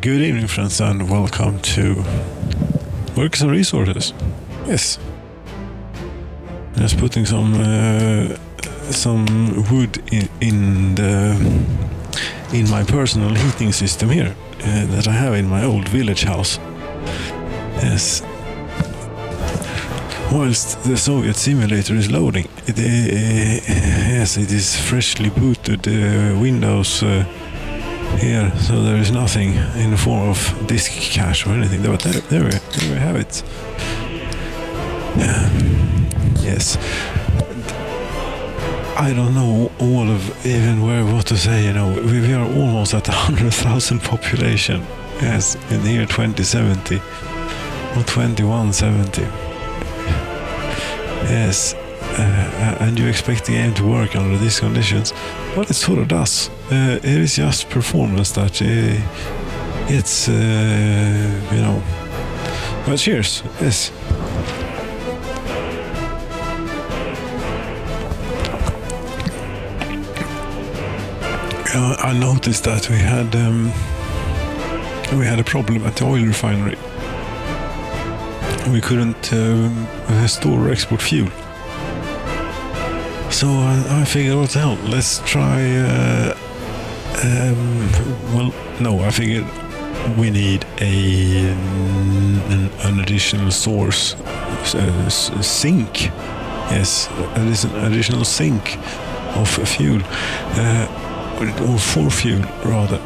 Good evening, friends, and welcome to Works and Resources. Yes, just putting some wood in my personal heating system here that I have in my old village house. Yes. Whilst the Soviet simulator is loading, it is freshly booted Windows here, so there is nothing in the form of disk cache or anything. But there we have it. Yes. I don't know what to say. We are almost at 100,000 population. Yes, in the year 2070 or 2170. Yes, and you expect the game to work under these conditions? Well, it sort of does. It is just performance that it's, But cheers, yes. I noticed that we had a problem at the oil refinery. We couldn't store or export fuel. So I figured, what the hell, let's try... I figured we need an additional source, sink. Yes, an additional sink of fuel, or for fuel, rather.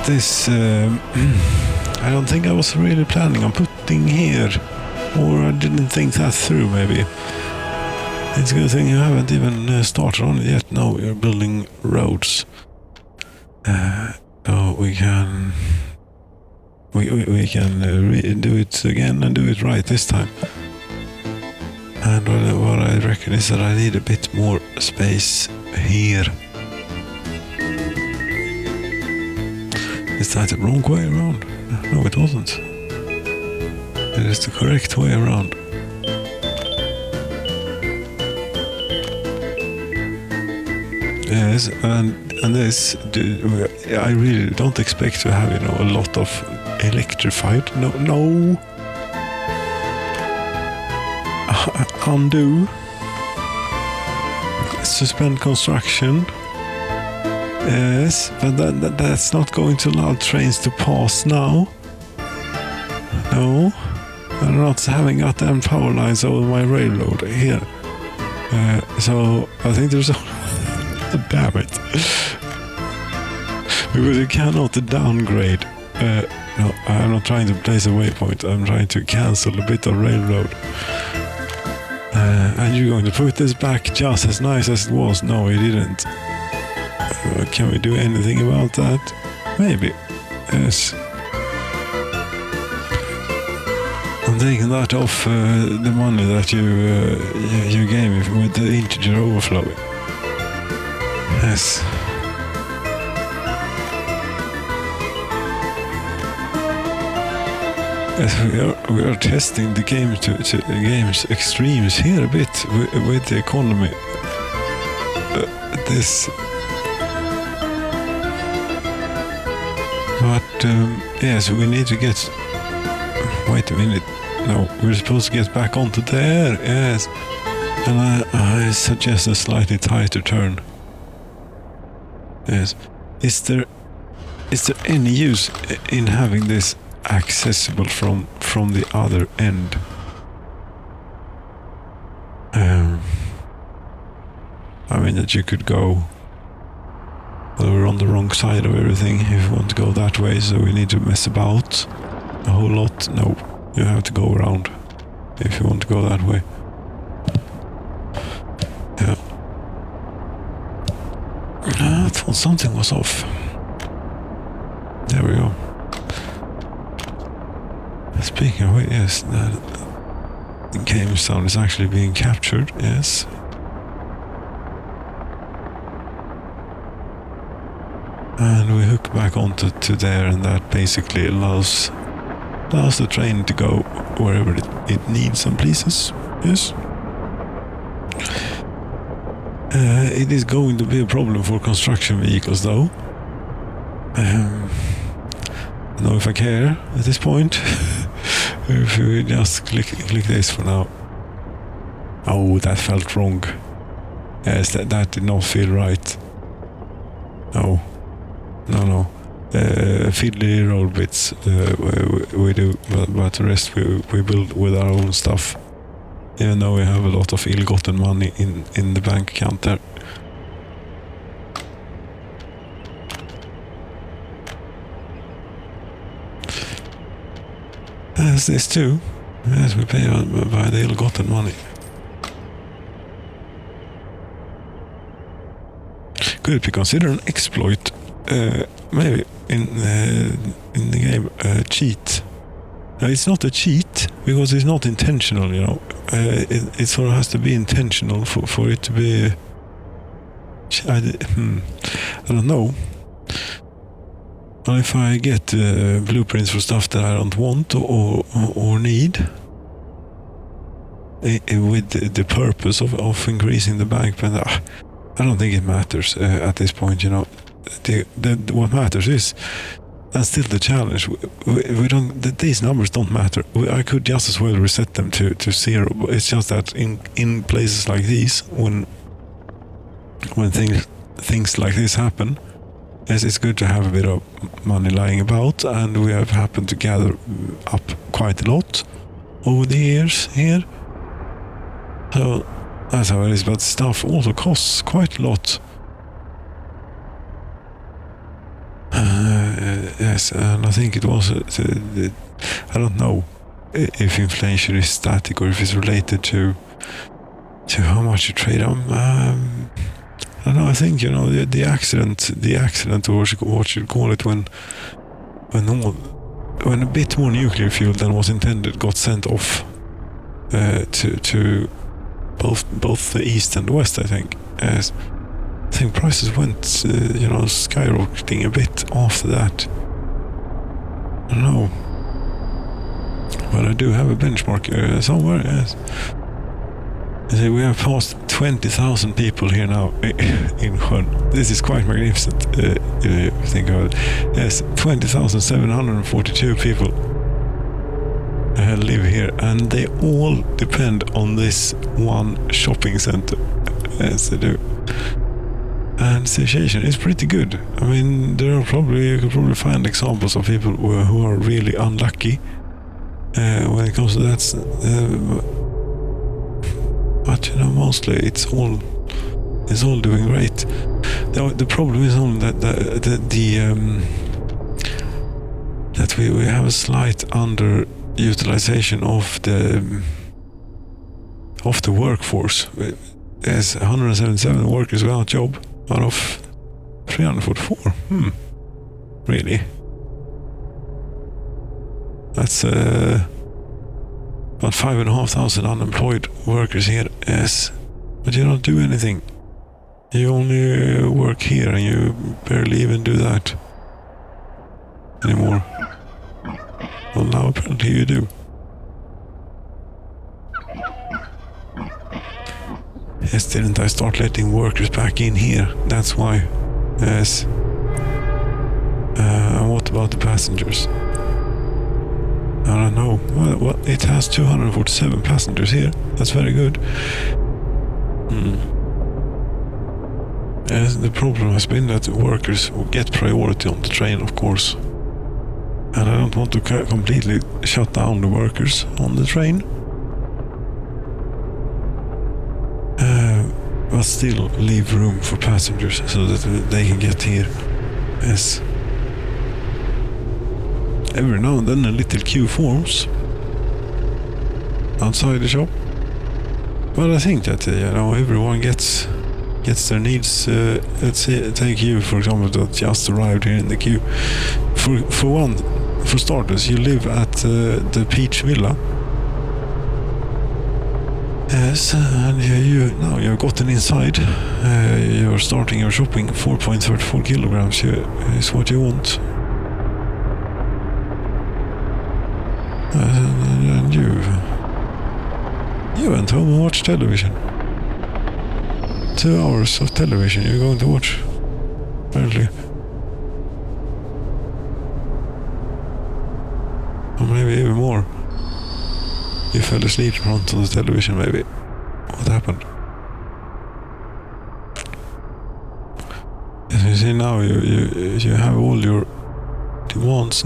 This... I don't think I was really planning on putting here, or I didn't think that through, maybe. It's a good thing you haven't even started on it yet. No, we're building roads. So we can do it again and do it right this time. And what I reckon is that I need a bit more space here. Is that the wrong way around? No, it wasn't. It is the correct way around. Yes, and this, I really don't expect to have, a lot of electrified. No. Undo. Suspend construction. Yes, but that's not going to allow trains to pass now. No, I'm not having goddamn power lines over my railroad here. So I think there's a... Damn it. Because you cannot downgrade. No, I'm not trying to place a waypoint. I'm trying to cancel a bit of railroad. And you're going to put this back just as nice as it was. No, you didn't. Can we do anything about that? Maybe. Yes. I'm taking that off the money that you gave me with the integer overflowing. Yes. Yes, we are testing the game's extremes here a bit with the economy. But yes, we need to get... Wait a minute. No, we're supposed to get back onto there. Yes, and I suggest a slightly tighter turn. Yes. Is there any use in having this accessible from the other end? I mean that you could go... Well, we're on the wrong side of everything if you want to go that way, so we need to mess about a whole lot. No, you have to go around if you want to go that way. Yeah. I thought something was off. There we go. Speaking of it, yes, the game sound is actually being captured, yes. And we hook back onto there, and that basically allows the train to go wherever it needs and pleases, yes. It is going to be a problem for construction vehicles, though. I don't know if I care at this point. If we just click this for now. Oh, that felt wrong. Yes, that did not feel right. No. Fiddly roll bits we do, but the rest we build with our own stuff. Even though we have a lot of ill-gotten money in the bank account there. As this too, as we pay by the ill-gotten money. Could it be considered an exploit? Maybe in the game cheat. No, it's not a cheat because it's not intentional. It sort of has to be intentional for it to be. I don't know. If I get blueprints for stuff that I don't want or need, with the purpose of increasing the bank, but I don't think it matters at this point. What matters is, and still the challenge. We don't. These numbers don't matter. I could just as well reset them to 0. It's just that in places like these, when things like this happen, it's good to have a bit of money lying about, and we have happened to gather up quite a lot over the years here. So that's how it is. But stuff also costs quite a lot. Yes, and I think it was. I don't know if inflation is static or if it's related to how much you trade on. I don't know. I think the accident, or what you call it, when a bit more nuclear fuel than was intended got sent off to both the east and the west. I think. I think prices went, skyrocketing a bit after that. I don't know. But I do have a benchmark somewhere, yes. We have passed 20,000 people here now in Sjön. This is quite magnificent, if you think about it. Yes, 20,742 people live here, and they all depend on this one shopping center. Yes, they do. And the situation is pretty good. I mean, you could probably find examples of people who are really unlucky when it comes to that. But mostly it's all doing great. The problem is only that we have a slight underutilization of the workforce. There's 177 workers without job out of 344. Really? That's about 5,500 unemployed workers here. Yes, but you don't do anything. You only work here, and you barely even do that anymore. Well, now apparently you do. Yes, didn't I start letting workers back in here? That's why. Yes. And what about the passengers? I don't know. Well, it has 247 passengers here. That's very good. Yes, the problem has been that workers get priority on the train, of course. And I don't want to completely shut down the workers on the train. But still leave room for passengers so that they can get here. Yes. Every now and then a little queue forms outside the shop. But I think that everyone gets their needs. Let's say, take you for example that just arrived here in the queue. For starters, you live at the Peach Villa. Yes, and you've gotten inside. You're starting your shopping. 4.34 kilograms is what you want. And you went home and watched television. 2 hours of television you're going to watch, apparently. maybe even more. You fell asleep in front of the television, maybe. What happened? As you see now, you have all your demands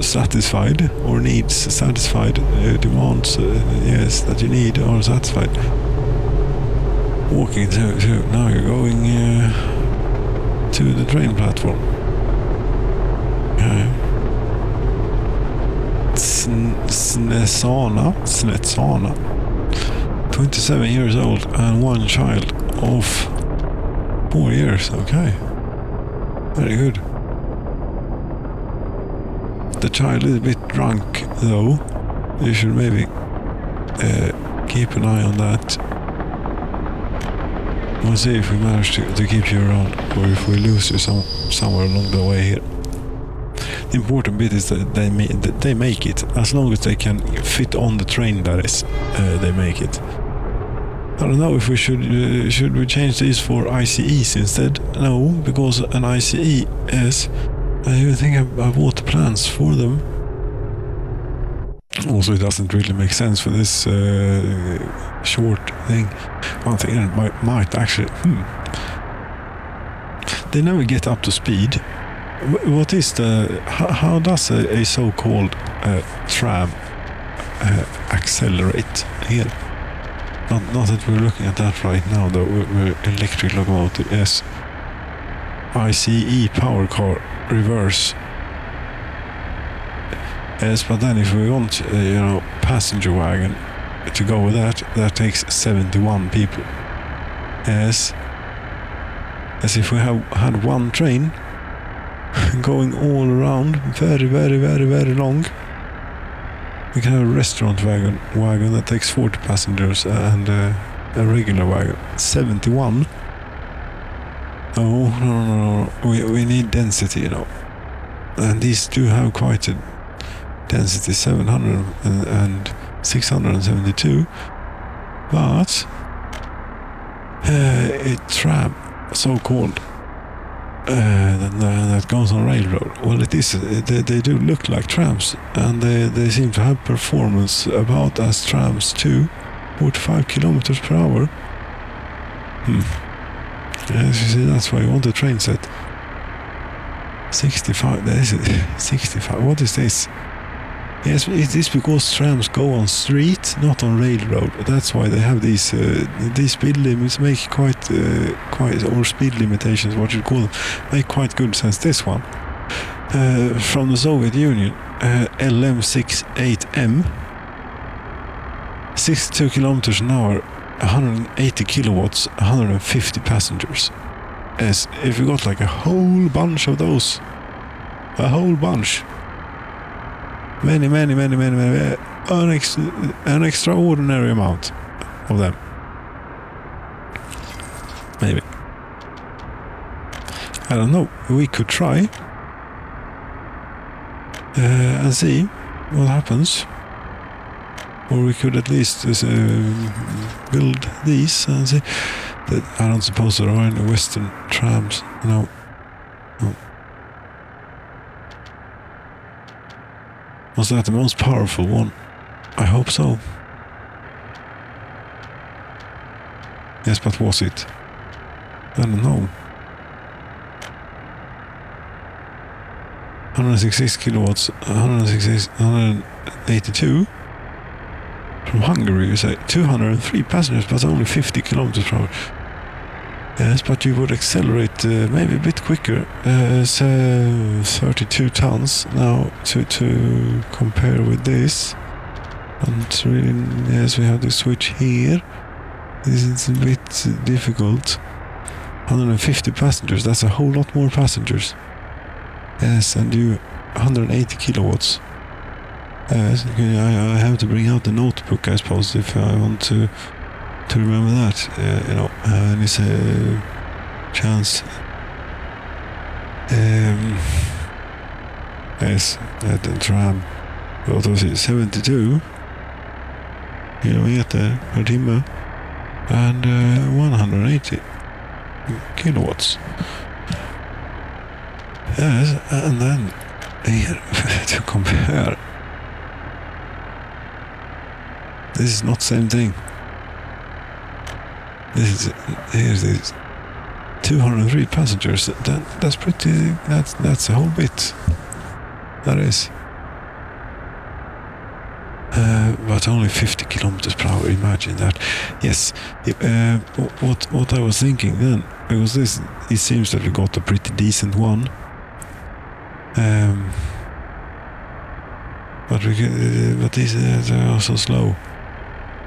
satisfied, or needs satisfied. Demands, yes, that you need are satisfied. Walking to now you're going to the train platform. Snetsana, 27 years old and one child of 4 years. Okay, very good. The child is a bit drunk though. You should maybe keep an eye on that. We'll see if we manage to keep you around, or if we lose you somewhere along the way here. The important bit is that they make it. As long as they can fit on the train, that is, they make it. I don't know if we should we change these for ICEs instead? No, because an ICE is... I even think I bought the plans for them. Also, it doesn't really make sense for this short thing. One thing that might actually... They never get up to speed. What is the... How does a so-called tram accelerate here? Not that we're looking at that right now, though. We're electric locomotive. Yes. ICE power car reverse. Yes, but then if we want, passenger wagon to go with that takes 71 people. Yes. As if we had one train going all around, very, very, very, very long. We can have a restaurant wagon that takes 40 passengers and a regular wagon 71. No. We need density, And these do have quite a density, 700 and 672. But a tram, so-called, that goes on railroad. Well, it is. They do look like trams, and they seem to have performance about as trams too. 45 kilometers per hour. Yes, you see, that's why you want a train set. 65. That is 65. What is this? Yes, it is because trams go on street, not on railroad. That's why they have these speed limits. Make quite or speed limitations, what you call them, make quite good sense. This one from the Soviet Union, LM68M, 62 kilometers an hour, 180 kilowatts, 150 passengers. As if you got like a whole bunch of those, a whole bunch. Many, an extraordinary amount of them. Maybe. I don't know. We could try and see what happens. Or we could at least build these and see. I don't suppose there are any Western trams. No. Was that the most powerful one? I hope so. Yes, but was it? I don't know. 166 kilowatts, 182. From Hungary, you say. 203 passengers, but only 50 kilometers per hour. Yes, but you would accelerate maybe a bit quicker. So 32 tons now to compare with this. And really, yes, we have to switch here. This is a bit difficult. 150 passengers, that's a whole lot more passengers. Yes, and you 180 kilowatts. Yes, I have to bring out the notebook, I suppose, if I want to remember that, and it's a chance. Yes, at the tram. What was it? 72 kilometer per timme and 180 kilowatts. Yes, and then here to compare. This is not the same thing. Here's this 203 passengers. That's pretty. That's a whole bit. That is. But only 50 kilometers per hour. Imagine that. Yes. What I was thinking then, because it seems that we got a pretty decent one. But these are also slow.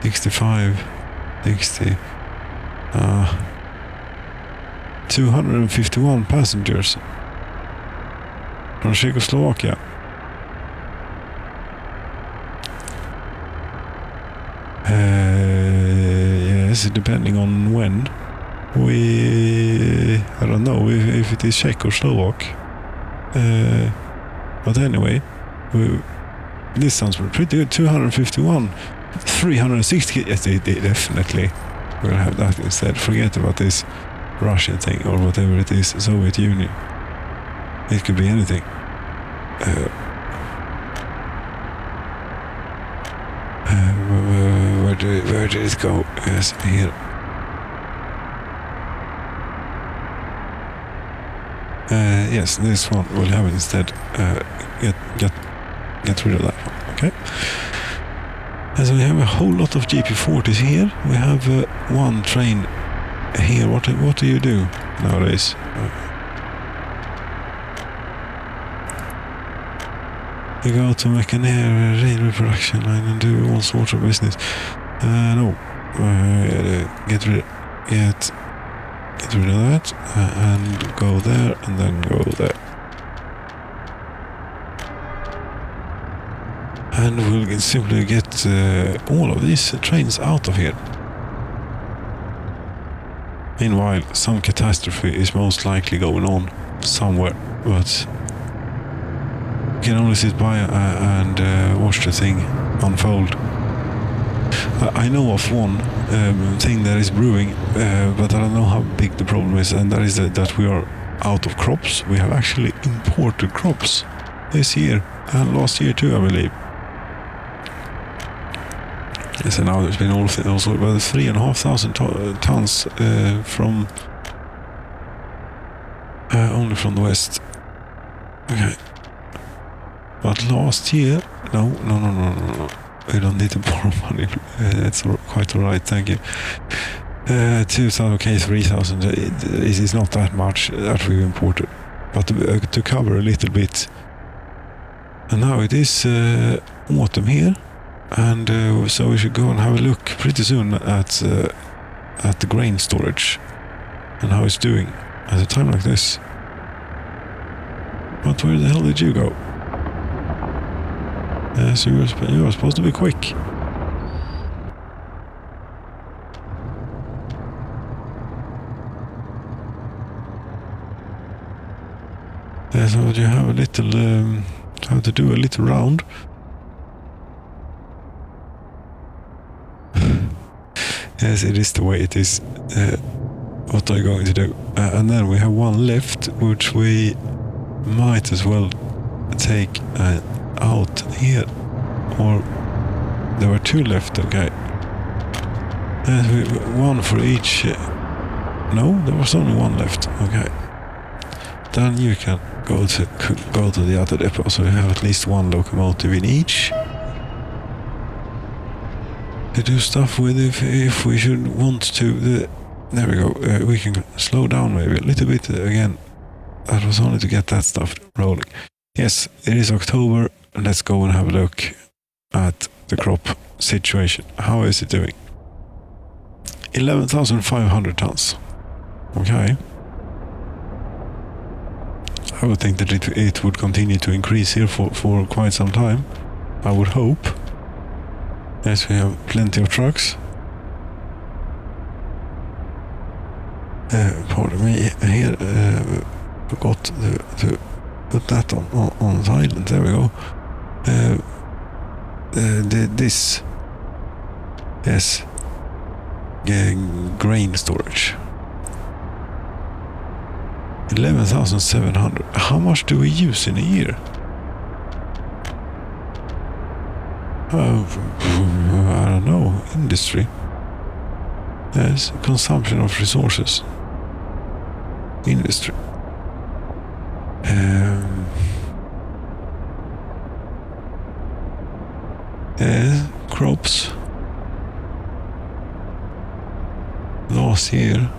65, 60. 251 passengers from Czechoslovakia. Yes, depending on when. I don't know if it is Czech or Slovak. But anyway, this sounds pretty good. 251, 360. Yes, they definitely will have that instead. Forget about this Russian thing or whatever it is, Soviet Union. It could be anything. Where did it go? Yes, here. Yes, this one we'll have it instead. Get rid of that one. Okay. So we have a whole lot of GP40s here. We have one train here. What do you do nowadays? You go to Mechanier railway production line and do all sorts of business. No. Get rid of that and go there and then go there. And we'll simply get all of these trains out of here. Meanwhile, some catastrophe is most likely going on somewhere, but you can only sit by and watch the thing unfold. I know of one thing that is brewing, but I don't know how big the problem is, and that is that we are out of crops. We have actually imported crops this year and last year too, I believe. Yes, and now there's been also about 3,500 tons from only from the west. Okay. But last year, no. We don't need to borrow money. That's quite alright, thank you. 2,000, okay, 3,000. It is not that much that we've imported, but to cover a little bit. And now it is autumn here. And so we should go and have a look pretty soon at the grain storage and how it's doing at a time like this. But where the hell did you go? Yes, you were supposed to be quick. So you have a little, have to do a little round. Yes, it is the way it is. What are you going to do? And then we have one left, which we might as well take out here. Or there were two left, okay. One for each. No, there was only one left, okay. Then you can go to the other depot, so you have at least one locomotive in each. To do stuff with if we should want to. There we go. We can slow down maybe a little bit again. That was only to get that stuff rolling. Yes, it is October. Let's go and have a look at the crop situation. How is it doing? 11,500 tons. Okay. I would think that it would continue to increase here for quite some time. I would hope. Yes, we have plenty of trucks. Pardon me, here forgot to put that on silent. There we go. This, yes, grain storage. 11,700. How much do we use in a year? I don't know. Industry. Yes, consumption of resources. Industry. Crops. Last year,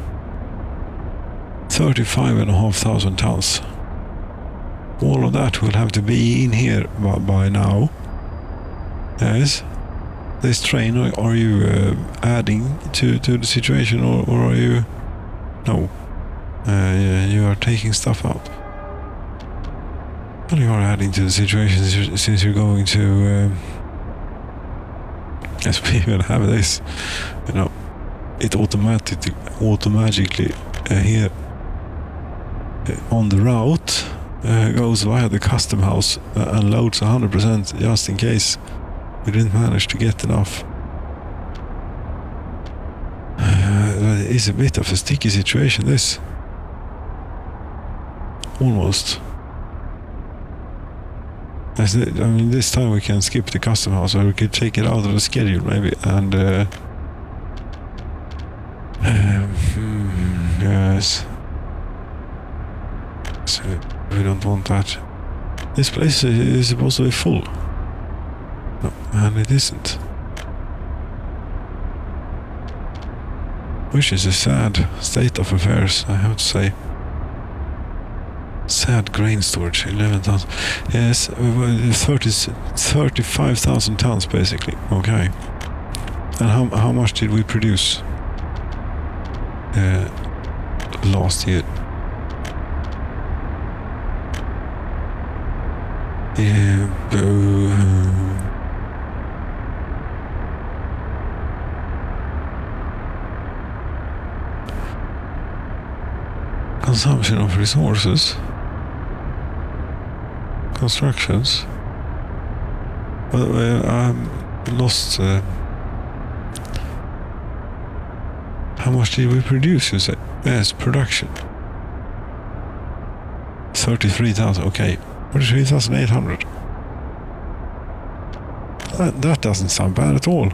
35,500 tons. All of that will have to be in here by now. Yes. This train, are you adding to the situation, or are you... No. You are taking stuff out. Well, you are adding to the situation since you're going to... Yes, we will have this. You know, it automatically here on the route goes via the custom house and loads 100% just in case we didn't manage to get enough. It's a bit of a sticky situation, this. Almost. I mean, this time we can skip the custom house, or we could take it out of the schedule maybe, and yes. So we don't want that. This place is supposed to be full. No, and it isn't. Which is a sad state of affairs, I have to say. Sad grain storage, 11,000. Yes, 35,000 tons basically. Okay. And how much did we produce last year? Consumption of resources. Constructions. Well, I lost. How much did we produce? You say? Yes, production. 33,000. Okay, 43,800. That doesn't sound bad at all.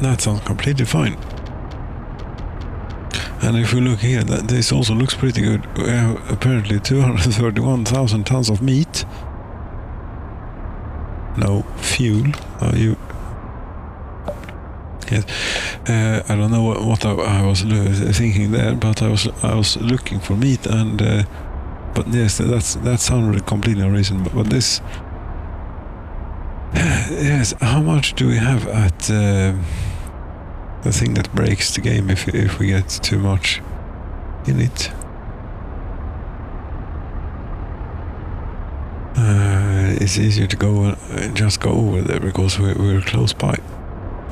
That sounds completely fine. And if we look here, this also looks pretty good. We have apparently 231,000 tons of meat. No fuel. Are you? Yes. I don't know what I was thinking there, but I was looking for meat, and but yes, that sounded completely unreasonable. But this. Yes, how much do we have at the thing that breaks the game if we get too much in it? It's easier to go just go over there because we're close by.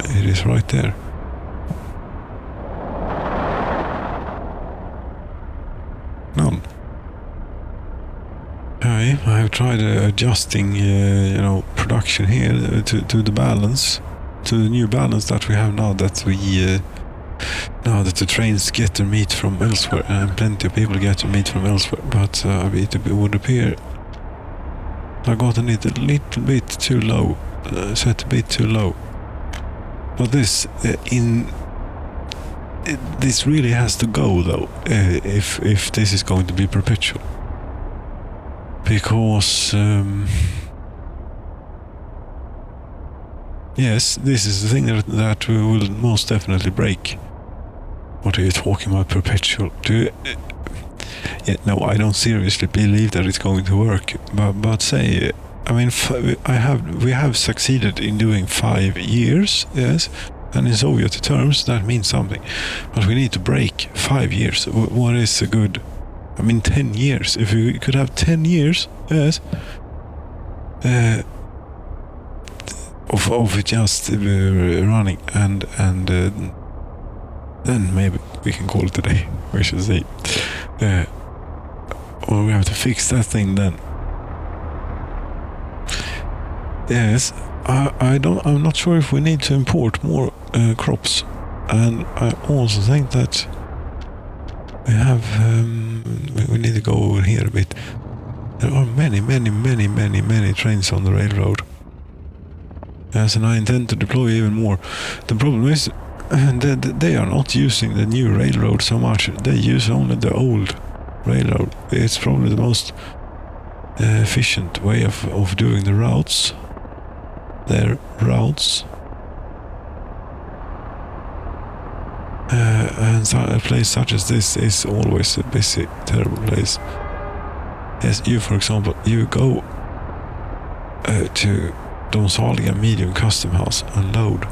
It is right there. None. Okay, I have tried adjusting, production here to the balance, to the new balance that we have now that now that the trains get their meat from elsewhere, and plenty of people get their meat from elsewhere. But it would appear I gotten it a little bit too low, set a bit too low. But this this really has to go though, if this is going to be perpetual. Because yes, this is the thing that we will most definitely break. What are you talking about, perpetual? No, I don't seriously believe that it's going to work. But say, I mean, we have succeeded in doing 5 years, yes, and in Soviet terms that means something. But we need to break 5 years. What is a good? 10 years. If we could have 10 years, yes, of it just running, and then maybe we can call it a day. We should see. Or we have to fix that thing then. Yes, I'm not sure if we need to import more crops, and I also think that we have. We need to go over here a bit. There are many trains on the railroad. Yes, and I intend to deploy even more. The problem is they are not using the new railroad so much. They use only the old railroad. It's probably the most efficient way of doing the routes. Their routes. And so a place such as this is always a busy, terrible place. Yes, you, for example, you go to Domsaliga Medium Custom House and load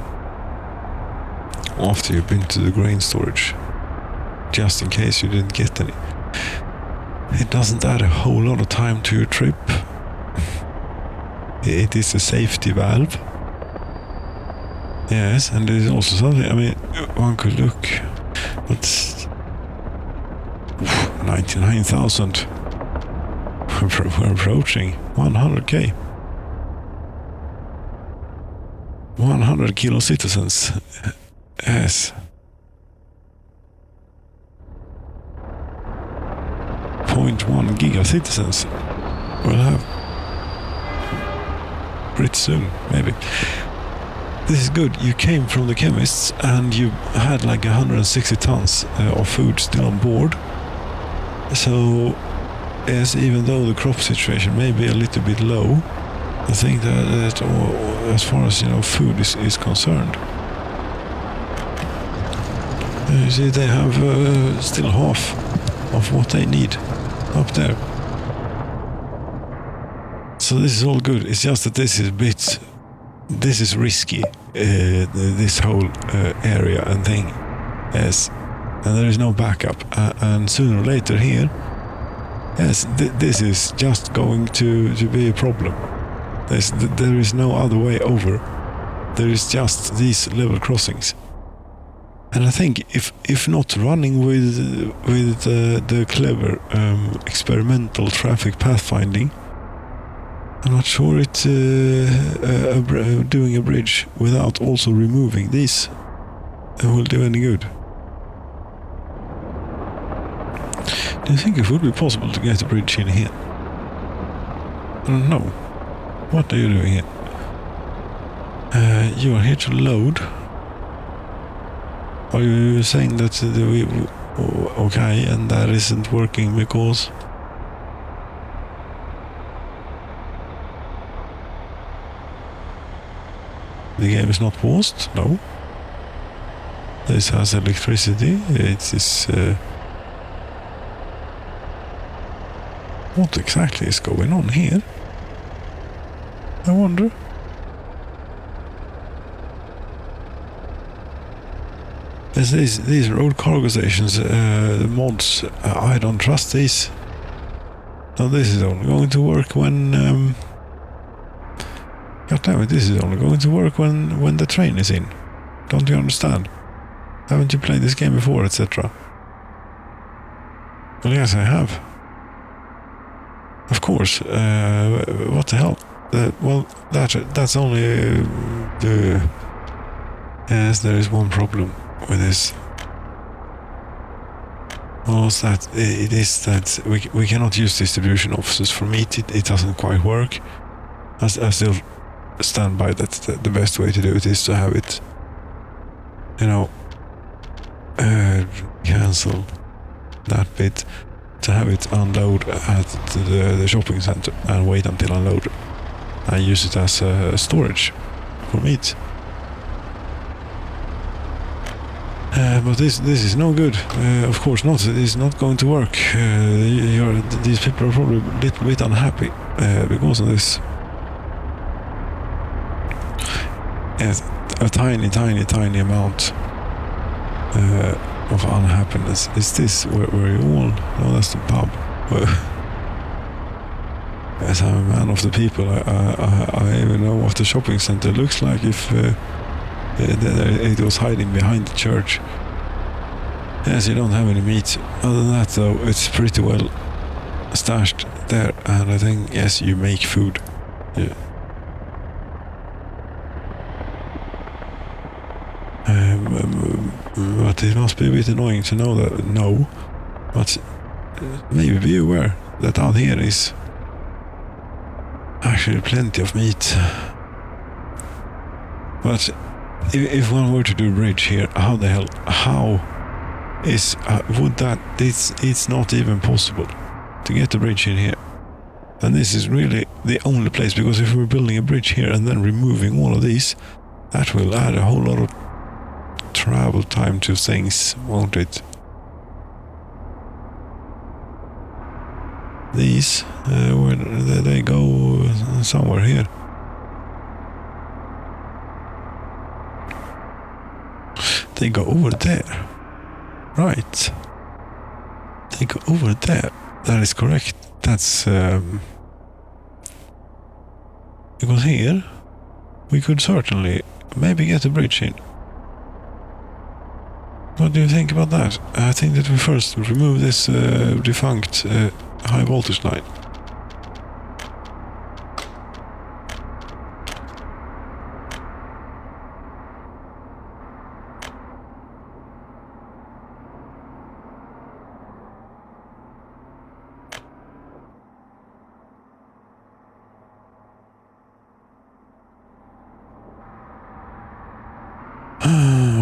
after you've been to the grain storage, just in case you didn't get any. It doesn't add a whole lot of time to your trip. It is a safety valve. Yes, and there's also something, I mean, one could look, but 99,000. We're approaching 100k. 100 kilo citizens. Yes. 0.1 giga citizens. We'll have pretty soon, maybe. This is good. You came from the chemists and you had like 160 tons of food still on board. So, yes, even though the crop situation may be a little bit low, I think that as far as, food is concerned, you see, they have still half of what they need up there. So this is all good. It's just that this is risky, this whole area and thing. Yes, and there is no backup. And sooner or later here, yes, this is just going to be a problem. There is no other way over. There is just these level crossings. And I think if not running with the clever experimental traffic pathfinding, I'm not sure it's doing a bridge without also removing these will do any good. Do you think it would be possible to get a bridge in here? I don't know. What are you doing here? You are here to load. Are you saying that okay, and that isn't working because... the game is not paused? No. This has electricity. It is... what exactly is going on here? I wonder. As these road cargo stations, the mods, I don't trust these. Now this is only going to work when... God damn it, this is only going to work when the train is in. Don't you understand? Haven't you played this game before, etc.? Well, yes, I have. Of course. What the hell? Well, that's only the... Yes, there is one problem with this. Well, it's that it is that we cannot use distribution offices for meat. It doesn't quite work. I still stand by that the best way to do it is to have it, cancel that bit, to have it unload at the shopping center and wait until unloaded. I use it as storage for meat. But this is no good. Of course not. It is not going to work. These people are probably a little bit unhappy because of this. Yes, a tiny amount of unhappiness. Is this where you all? No, that's the pub. As I'm a man of the people, I even know what the shopping center looks like if it was hiding behind the church. Yes, you don't have any meat. Other than that, though, it's pretty well stashed there. And I think, yes, you make food. Yeah. But it must be a bit annoying to know that, no. But maybe be aware that down here is actually plenty of meat. But if one were to do a bridge here, how is, would that, it's not even possible to get a bridge in here. And this is really the only place, because if we're building a bridge here and then removing all of these, that will add a whole lot of travel time to things, won't it? These, where they go somewhere here. They go over there. Right. They go over there. That is correct. That's because here we could certainly maybe get a bridge in. What do you think about that? I think that we first remove this defunct high voltage line.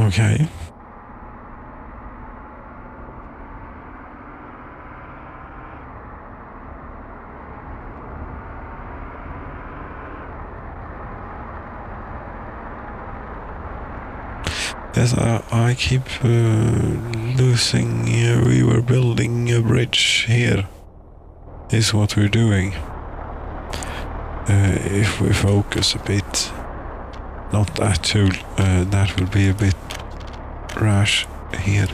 Okay. Yes, I keep losing. We were building a bridge here. Is what we're doing. If we focus a bit, not that tool, that will be a bit rash here.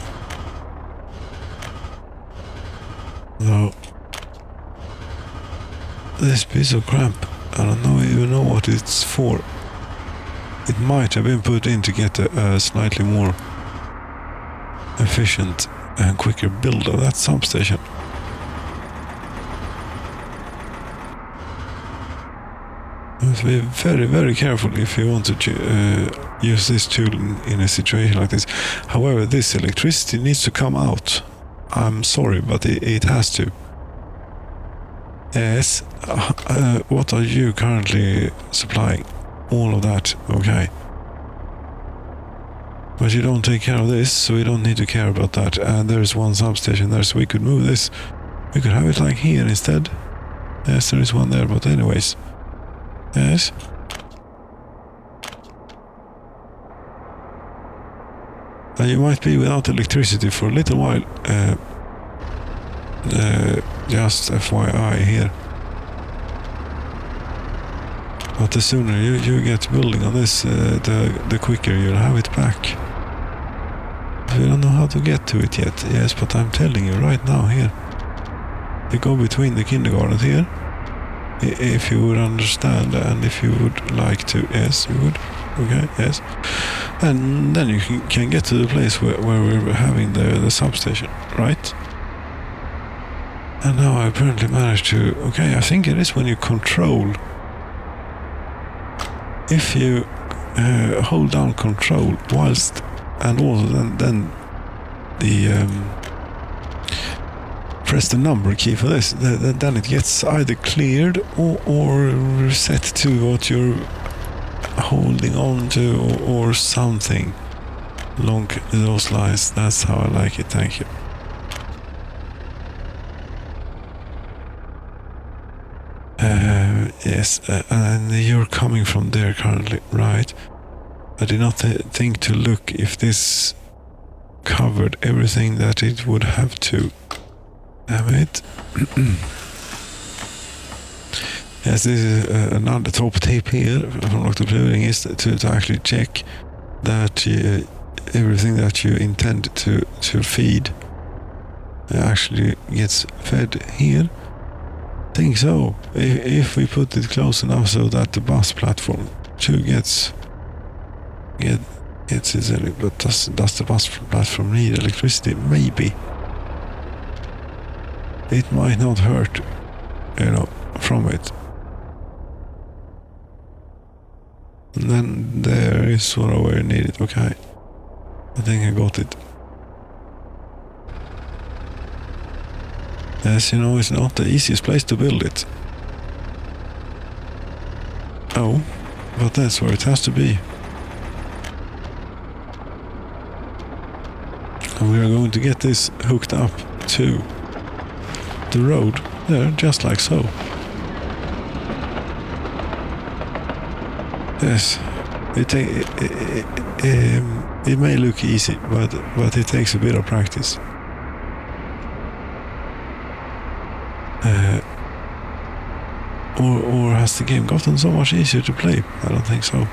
Though this piece of crap, I don't even know what it's for. It might have been put in to get a slightly more efficient and quicker build of that substation. You have to be very, very careful if you want to use this tool in a situation like this. However, this electricity needs to come out. I'm sorry, but it has to. Yes, what are you currently supplying? All of that, okay. But you don't take care of this, so we don't need to care about that. And there's one substation there, so we could move this. We could have it like here instead. Yes, there is one there, but anyways. Yes. And you might be without electricity for a little while. Just FYI here. But the sooner you get building on this, the quicker you'll have it back. We don't know how to get to it yet. Yes, but I'm telling you right now here. You go between the kindergartens here. If you would understand and if you would like to. Yes, you would. Okay, yes. And then you can get to the place where we're having the substation, right? And now I apparently managed to... Okay, I think it is when you control... If you hold down control whilst, and also then the press the number key for this, then it gets either cleared or set to what you're holding on to or something along those lines. That's how I like it. Thank you. Yes, and you're coming from there currently, right? I did not think to look if this covered everything that it would have to. Damn it. Yes, this is another top tip here from Dr. Pluring is to actually check that everything that you intend to feed actually gets fed here. Think so. If we put it close enough so that the bus platform 2 gets it, but does the bus platform need electricity? Maybe. It might not hurt, from it. And then there is sort of where you need it. Okay, I think I got it. As you know, it's not the easiest place to build it. Oh, but that's where it has to be. And we are going to get this hooked up to the road there, just like so. Yes, it may look easy, but it takes a bit of practice. Or has the game gotten so much easier to play? I don't think so.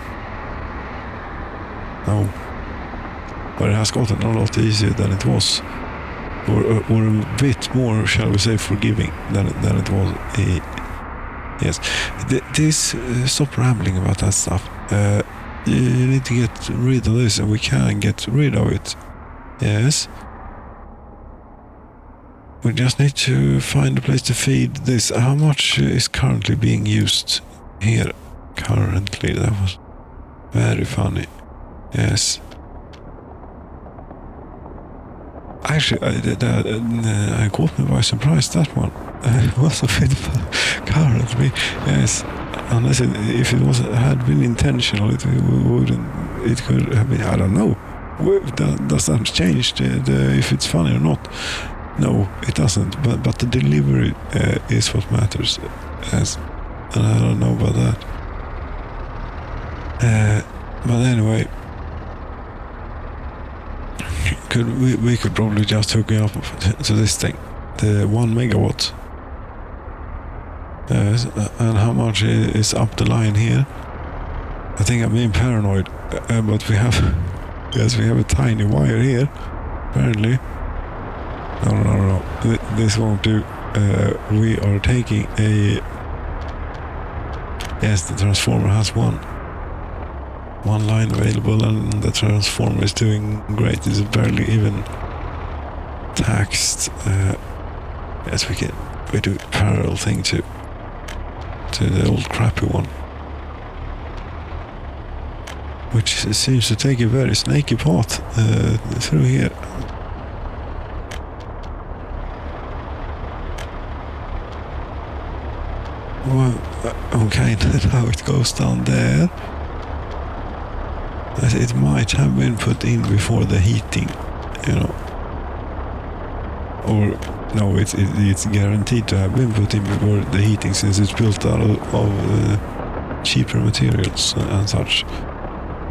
No. But it has gotten a lot easier than it was. Or a bit more, shall we say, forgiving than it was. Yes. Stop rambling about that stuff. You need to get rid of this, and we can get rid of it. Yes. We just need to find a place to feed this. How much is currently being used here? Currently, that was very funny. Yes. Actually, I caught me by surprise, that one. It was a bit currently, yes. Unless if it had been intentional, it could have been, I don't know. Does that change if it's funny or not? No, it doesn't. But the delivery is what matters. Yes. And I don't know about that. But anyway, we could probably just hook it up to this thing, the 1 megawatt. And how much is up the line here? I think I'm being paranoid, but we have a tiny wire here, apparently. No. This won't do. We are taking a... Yes, the transformer has one line available, and the transformer is doing great. It's barely even taxed. Yes, we do a parallel thing to the old crappy one, which seems to take a very snaky path through here. Well, okay, now it goes down there. It might have been put in before the heating, you know. Or, no, it's guaranteed to have been put in before the heating, since it's built out of cheaper materials and such.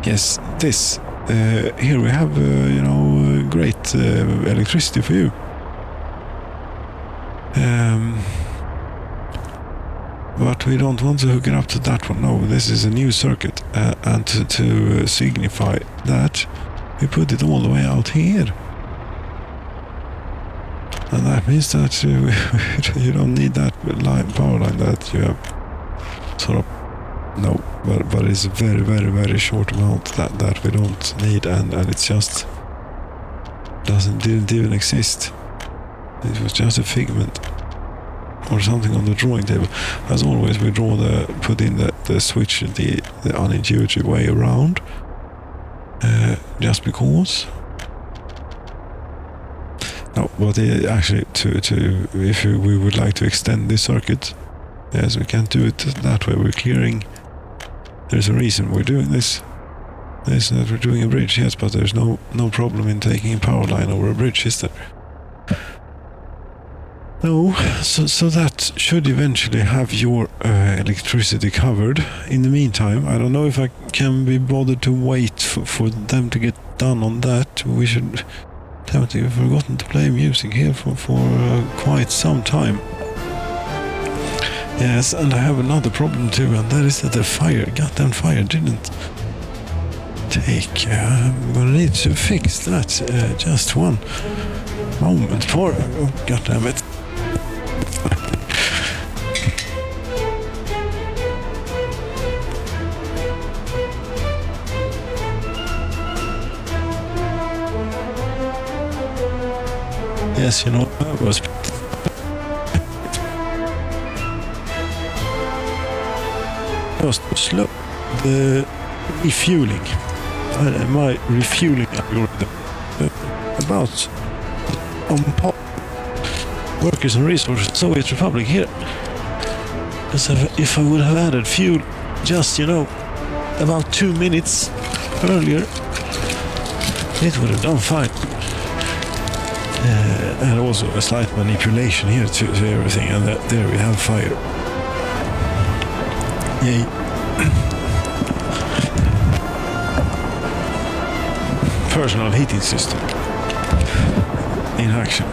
Yes, this. Here we have, great electricity for you. But we don't want to hook it up to that one. No, this is a new circuit. And to signify that, we put it all the way out here. And that means that you don't need that power line that you have sort of... No, but it's a very, very, very short amount that we don't need, and it's just... didn't even exist. It was just a figment. Or something on the drawing table. As always, we put in the switch the unintuitive way around, just because. No, but actually, if we would like to extend this circuit, yes, we can't do it that way. We're clearing. There's a reason we're doing this. There's that we're doing a bridge, yes, but there's no problem in taking a power line over a bridge, is there? No, so that should eventually have your electricity covered. In the meantime, I don't know if I can be bothered to wait for them to get done on that. We should... Damn it, I've forgotten to play music here for quite some time. Yes, and I have another problem too, and that is that the goddamn fire didn't take... I'm gonna need to fix that. Just one moment for... Oh, goddamn it. Yes, you know, I was slow. The refueling, my refueling algorithm about on pop. Workers and resources, Soviet Republic here. Because if I would have added fuel just, about 2 minutes earlier, it would have done fine. And also a slight manipulation here to everything, and there we have fire. Yay. Personal heating system in action.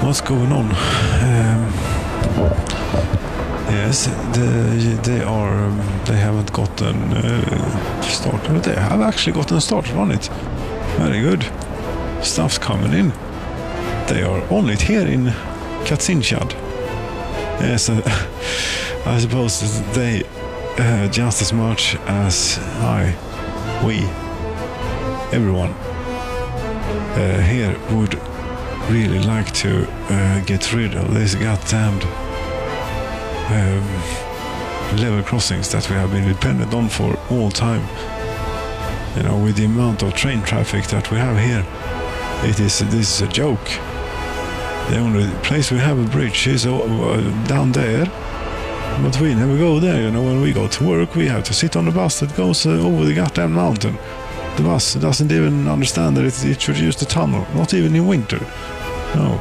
What's going on? Yes, they haven't gotten started, but they have actually gotten started on it. Very good. Stuff's coming in. They are on it here in Katzinchad. Yes, I suppose they just as much as everyone here would really like to get rid of this goddamned level crossings that we have been dependent on for all time. With the amount of train traffic that we have here, this is a joke. The only place we have a bridge is down there, but we never go there. When we go to work, we have to sit on the bus that goes over the goddamn mountain. The bus doesn't even understand that it should use the tunnel, not even in winter. No.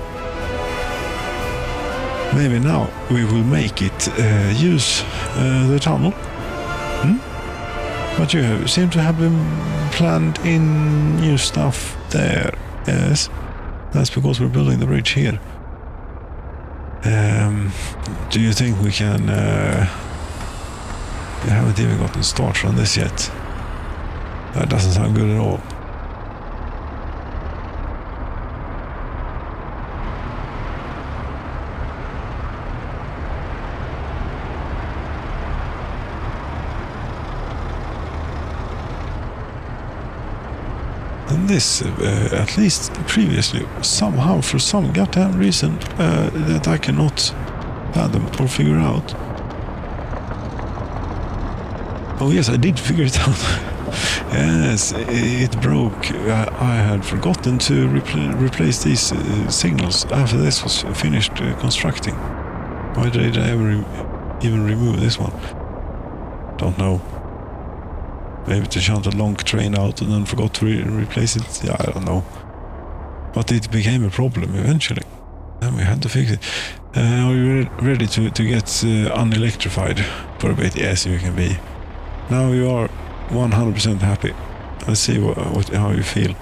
Maybe now we will make it use the tunnel. But you seem to have been planned in new stuff there. Yes, that's because we're building the bridge here. Do you think we can... we haven't even gotten started on this yet. That doesn't sound good at all. And this, at least previously, somehow, for some goddamn reason that I cannot fathom or figure out. Oh yes, I did figure it out. Yes, it broke. I had forgotten to replace these signals after this was finished constructing. Why did I ever even remove this one? Don't know. Maybe to shunt a long train out and then forgot to replace it. Yeah, I don't know. But it became a problem eventually. And we had to fix it. Are you ready to get unelectrified for a bit? Yes, you can be. Now you are 100% happy. Let's see how you feel.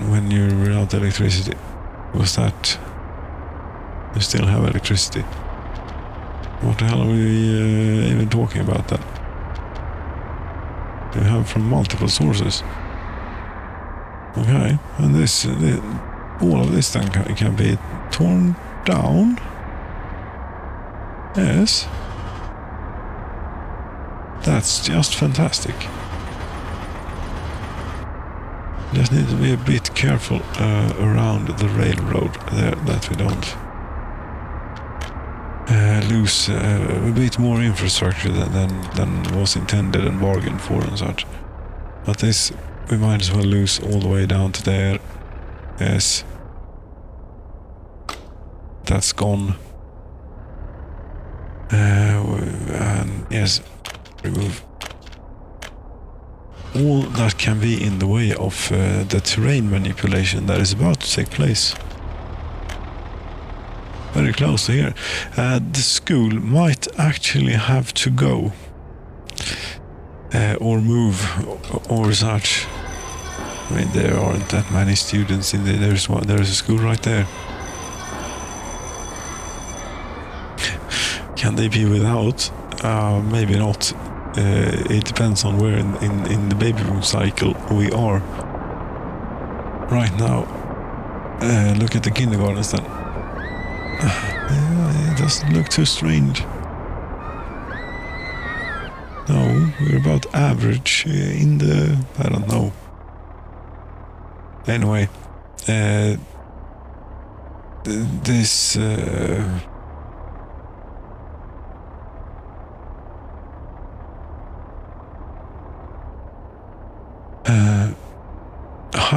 When you're without electricity. Was that... You still have electricity? What the hell are we even talking about that? We have from multiple sources. Okay, and all of this then can be torn down. Yes. That's just fantastic. Just need to be a bit careful around the railroad there, that we don't lose a bit more infrastructure than was intended and bargained for and such. But this we might as well lose all the way down to there. Yes. That's gone. And yes, remove all that can be in the way of the terrain manipulation that is about to take place. Very close to here. The school might actually have to go or move or such. I mean, there aren't that many students in there. There's a school right there. Can they be without? Maybe not. It depends on where in the baby boom cycle we are right now. Look at the kindergartens then. Yeah, it doesn't look too strange. No, we're about average in the... I don't know. Anyway, this...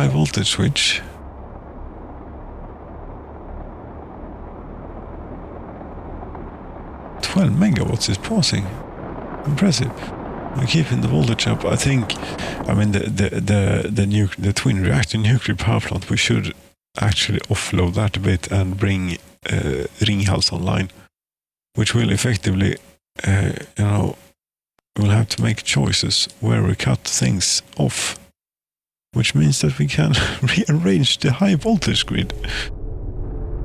high voltage switch. "12 megawatts is passing. Impressive. We're keeping the voltage up." I think, I mean, the twin reactor nuclear power plant, we should actually offload that a bit and bring Ringhals online, which will effectively, we'll have to make choices where we cut things off, which means that we can rearrange the high voltage grid.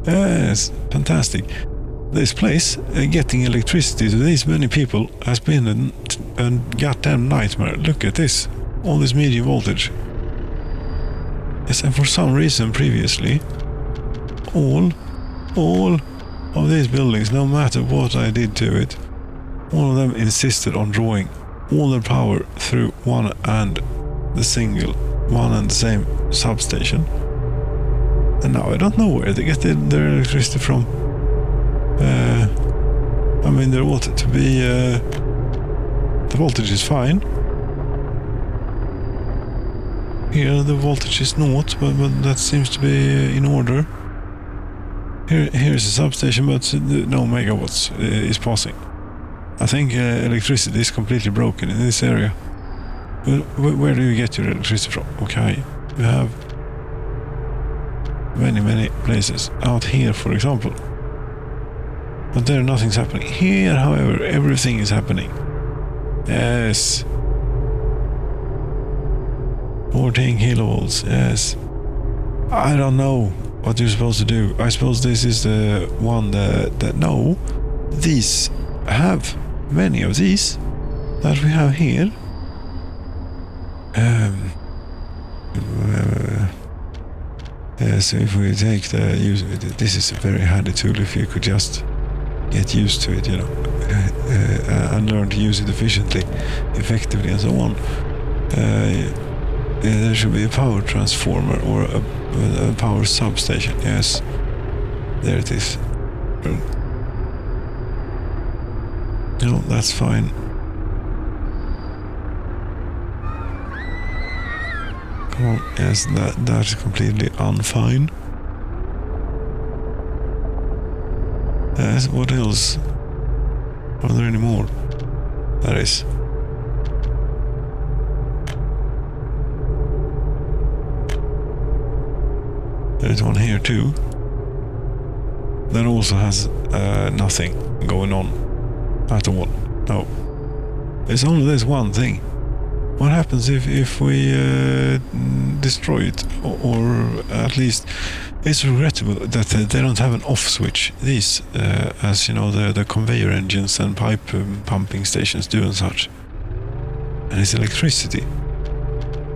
Yes, fantastic. This place, getting electricity to these many people, has been a goddamn nightmare. Look at this, all this medium voltage. Yes, and for some reason previously, all of these buildings, no matter what I did to it, all of them insisted on drawing all their power through one and the same substation. And now I don't know where they get their electricity from. I mean, there ought to be... the voltage is fine. Here the voltage is not, but that seems to be in order. Here's a substation, but no megawatts is passing. I think electricity is completely broken in this area. Where do you get your electricity from? Okay, you have many places. Out here, for example. But there nothing's happening. Here, however, everything is happening. Yes. 14 kilovolts, yes. I don't know what you're supposed to do. I suppose this is the one that no, these have many of these that we have here. So if we take the use of it, this is a very handy tool if you could just get used to it, and learn to use it efficiently, effectively, and so on. There should be a power transformer or a power substation. Yes, there it is. No, that's fine. Come on, yes, that's completely unfine. Yes, what else? Are there any more? There is. There's one here too. That also has nothing going on at all. No. It's only this one thing. What happens if we destroy it? Or at least it's regrettable that they don't have an off switch. These, as you know, the conveyor engines and pipe pumping stations do and such. And it's electricity.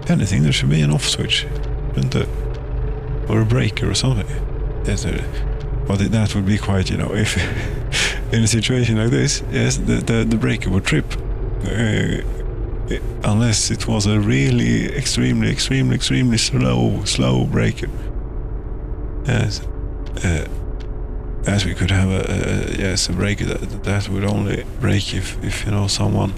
If anything, there should be an off switch, shouldn't there? Or a breaker or something. But that would be quite, if in a situation like this, yes, the breaker would trip. Unless it was a really extremely slow breaker. Yes. As we could have a breaker that would only break if someone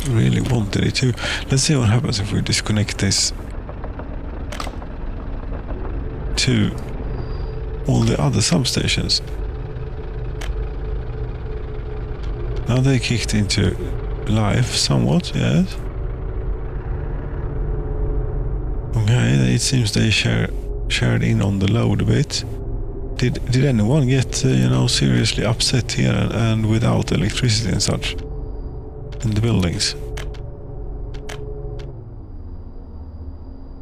really wanted it to. Let's see what happens if we disconnect this to all the other substations. Now they kicked into life somewhat, yes. Okay, it seems they shared in on the load a bit. Did anyone get seriously upset here and without electricity and such in the buildings?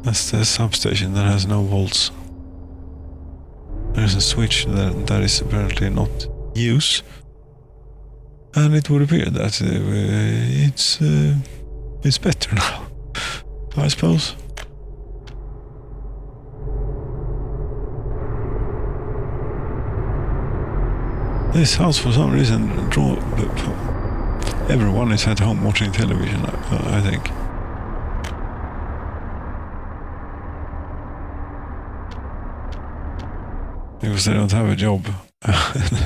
That's the substation that has no volts. There's a switch that is apparently not used, and it would appear that it's better now, I suppose. This house, for some reason, everyone is at home watching television, I think. Because they don't have a job.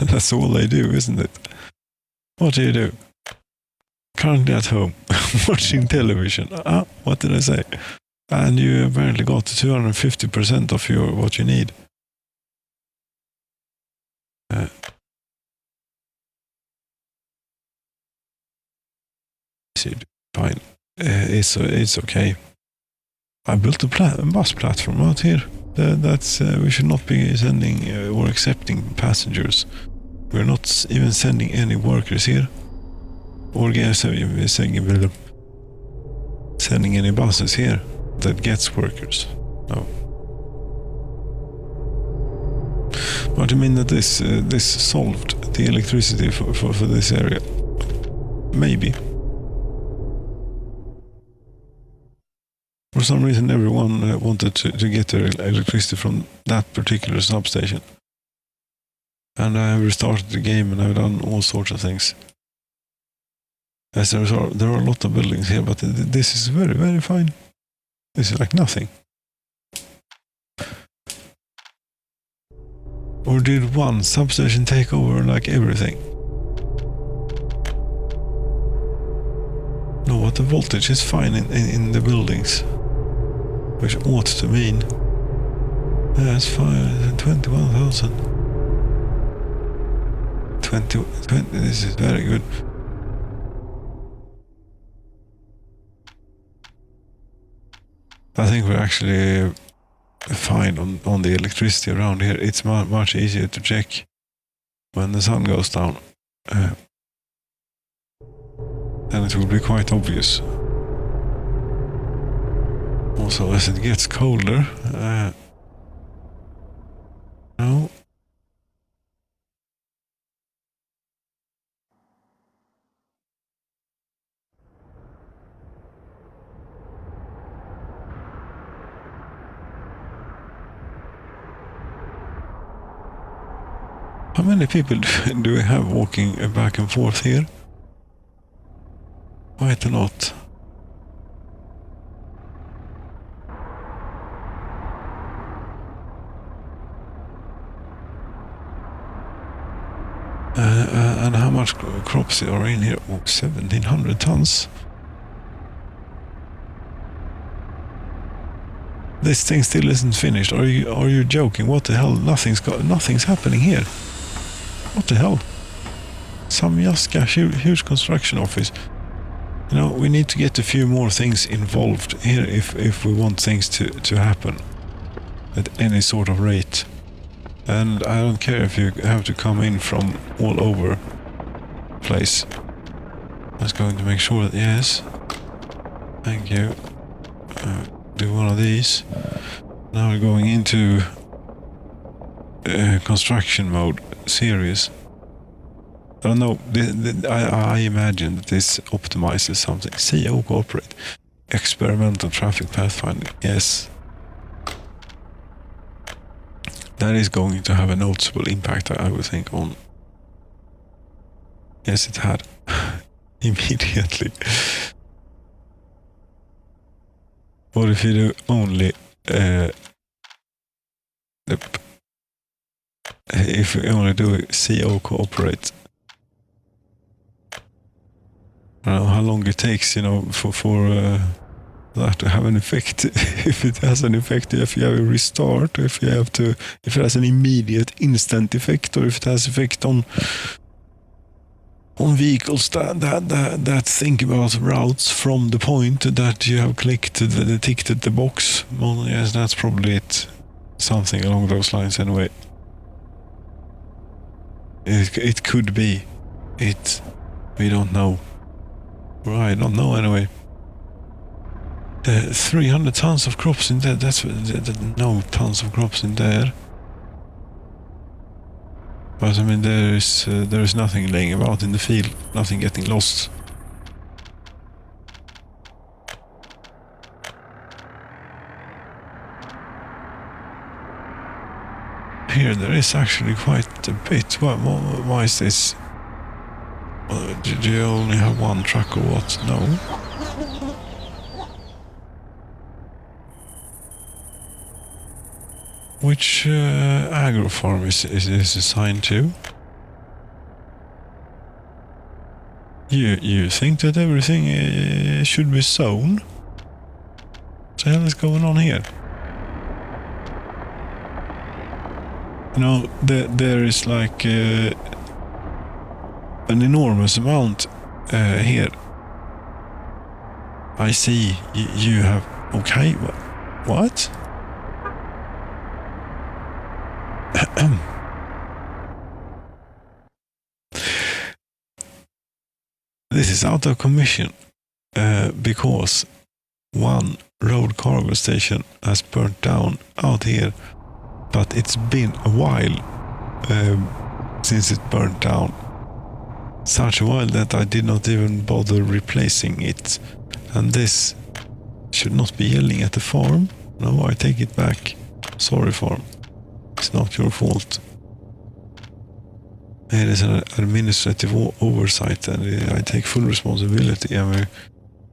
That's all they do, isn't it? What do you do? Currently at home, watching television. What did I say? And you apparently got 250% of what you need. Fine. It's okay. I built a bus platform out here. That's we should not be sending or accepting passengers. We're not even sending any workers here. Or sending any buses here that gets workers. No. But I mean that this solved the electricity for this area. Maybe. For some reason everyone wanted to get their electricity from that particular substation. And I have restarted the game and I've done all sorts of things. As there are a lot of buildings here, but this is very, very fine. This is like nothing. Or did one substation take over like everything? No, but the voltage is fine in the buildings. Which ought to mean... That's fine, 21,000. 20, this is very good. I think we're actually fine on the electricity around here. It's much easier to check when the sun goes down. Then it will be quite obvious. Also, as it gets colder, no. How many people do we have walking back and forth here? Quite a lot. And how much crops are in here? Oh, 1,700 tons. This thing still isn't finished. Are you joking? What the hell? Nothing's happening here. What the hell? Some huge construction office. You know, we need to get a few more things involved here if we want things to happen at any sort of rate. And I don't care if you have to come in from all over place. I was going to make sure that, yes. Thank you. Do one of these. Now we're going into construction mode, serious. I don't know, I imagine that this optimizes something. CO cooperate. Experimental traffic pathfinding, yes. That is going to have a noticeable impact, I would think, on... Yes, it had. Immediately. What if you do only... if we only do CO cooperate? I don't know how long it takes, you know, for that to have an effect. If it has an effect, if you have a restart, if it has an immediate, instant effect, or if it has effect on vehicles that think about routes from the point that you have ticked the box. Well, yes, that's probably it. Something along those lines, anyway. It could be. We don't know. Or I don't know, anyway. 300 tons of crops in there. No tons of crops in there. But I mean, there is nothing laying about in the field. Nothing getting lost. Here there is actually quite a bit. Why is this? Did you only have one truck or what? No. Which agro farm is assigned to? You think that everything should be sown? the hell is going on here? You know, there is like an enormous amount here. I see you have... Okay, what? This is out of commission because one road cargo station has burnt down out here, but it's been a while since it burnt down. Such a while that I did not even bother replacing it. And this should not be yelling at the farm. No, I take it back. Sorry, farm. It's not your fault. It is an administrative oversight, and I take full responsibility. And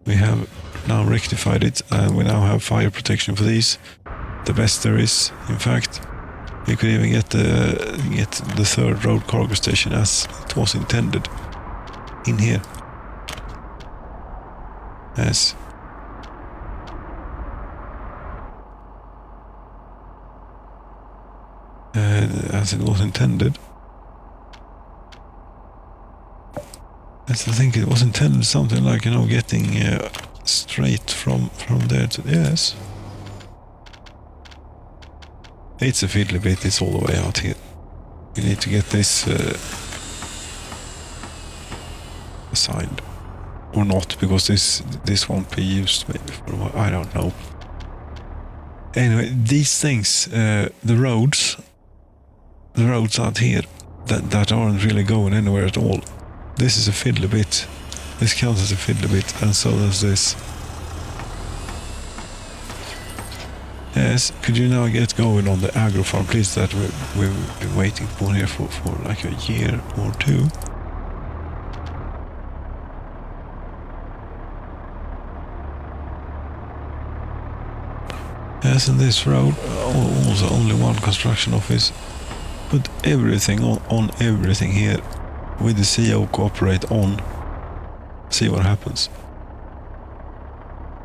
we have now rectified it, and we now have fire protection for these. The best there is, in fact. We could even get the third road cargo station as it was intended in here. Yes. As it was intended. Yes, I think it was intended something like, you know, getting straight from there to... Yes. It's a fiddly bit, it's all the way out here. We need to get this assigned. Or not, because this won't be used maybe for a while. I don't know. Anyway, these things, the roads out here that aren't really going anywhere at all. This is a fiddly bit. This counts as a fiddly bit, and so does this. Yes, could you now get going on the agro farm, please? That we've been waiting for here for like a year or two. Yes, and this road, also only one construction office. Put everything on everything here with the CO cooperate on. See what happens.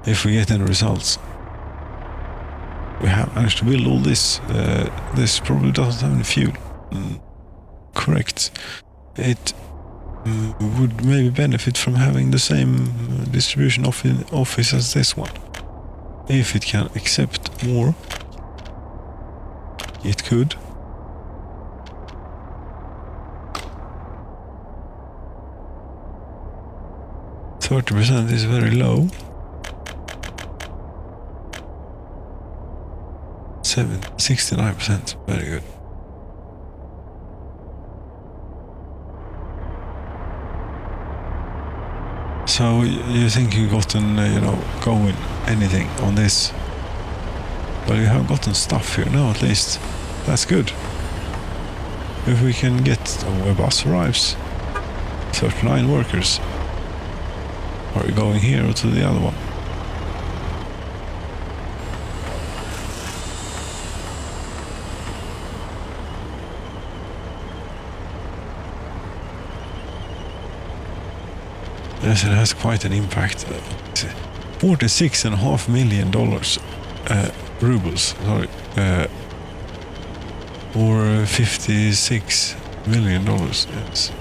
If we get any results. We have managed to build all this. This probably doesn't have any fuel. Correct. It would maybe benefit from having the same distribution office as this one. If it can accept more, it could. %, is very low. 69%, very good. So you think you've gotten, going anything on this? Well, you have gotten stuff here now, at least. That's good. If we can get a bus arrives, 39 workers. Are we going here or to the other one? Yes, it has quite an impact. $46.5 million rubles, sorry, or $56 million, yes,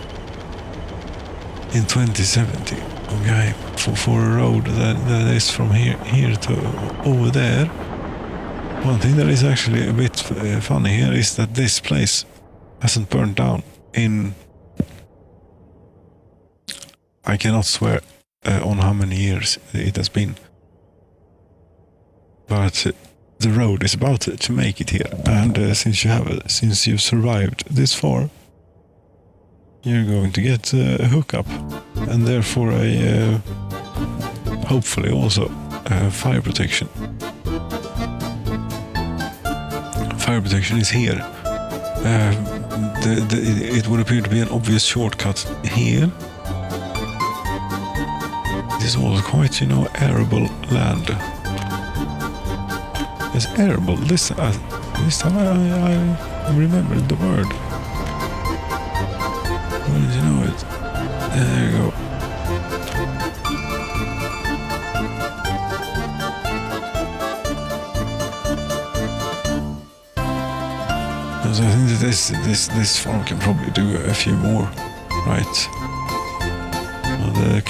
in 2070. Okay, for a road that is from here to over there. One thing that is actually a bit funny here is that this place hasn't burned down in... I cannot swear on how many years it has been. But the road is about to make it here, and since you've survived this far, you're going to get a hookup, and therefore hopefully also fire protection. Fire protection is here. It would appear to be an obvious shortcut here. This is also quite, arable land. It's arable. This time I remembered the word. Where did you know it? There you go. So I think that this farm can probably do a few more, right? Well, the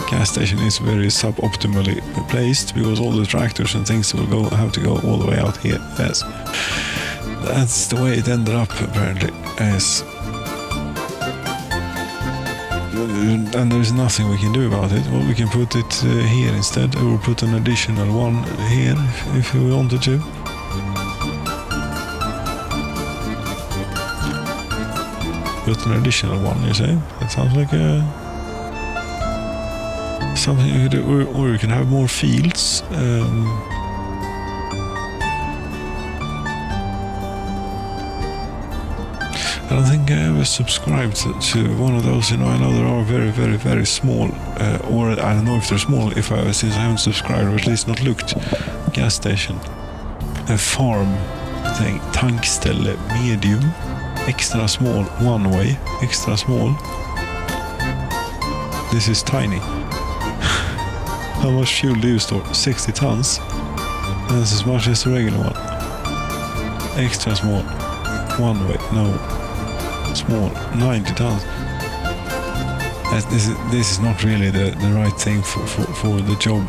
gas station is very suboptimally placed because all the tractors and things will have to go all the way out here. Yes, that's the way it ended up apparently. Yes. And there's nothing we can do about it. Well, we can put it here instead, or put an additional one here if we wanted to. Put an additional one, you say? That sounds like something you could do, or you can have more fields. I don't think I ever subscribed to one of those. You know, I know there are very, very, very small, or I don't know if they're small. Since I haven't subscribed, or at least not looked, gas station, a farm thing, tankställe medium, extra small, one way, extra small. This is tiny. How much fuel do you store? 60 tons. That's as much as the regular one. Extra small, one way, no. Small, 90 tons. This is not really the right thing for the job.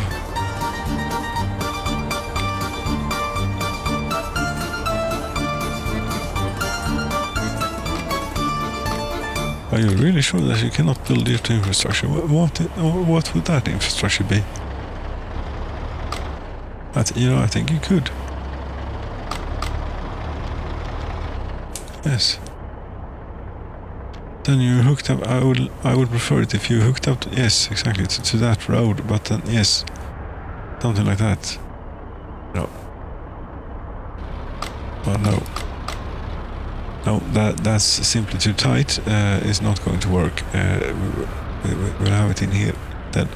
Are you really sure that you cannot build your infrastructure? What would that infrastructure be? I think you could. Yes. Then you're hooked up. I would prefer it if you hooked up. Yes, exactly, to that road. But then yes, something like that. No. Well, no, that's simply too tight. It's not going to work. We'll have it in here then.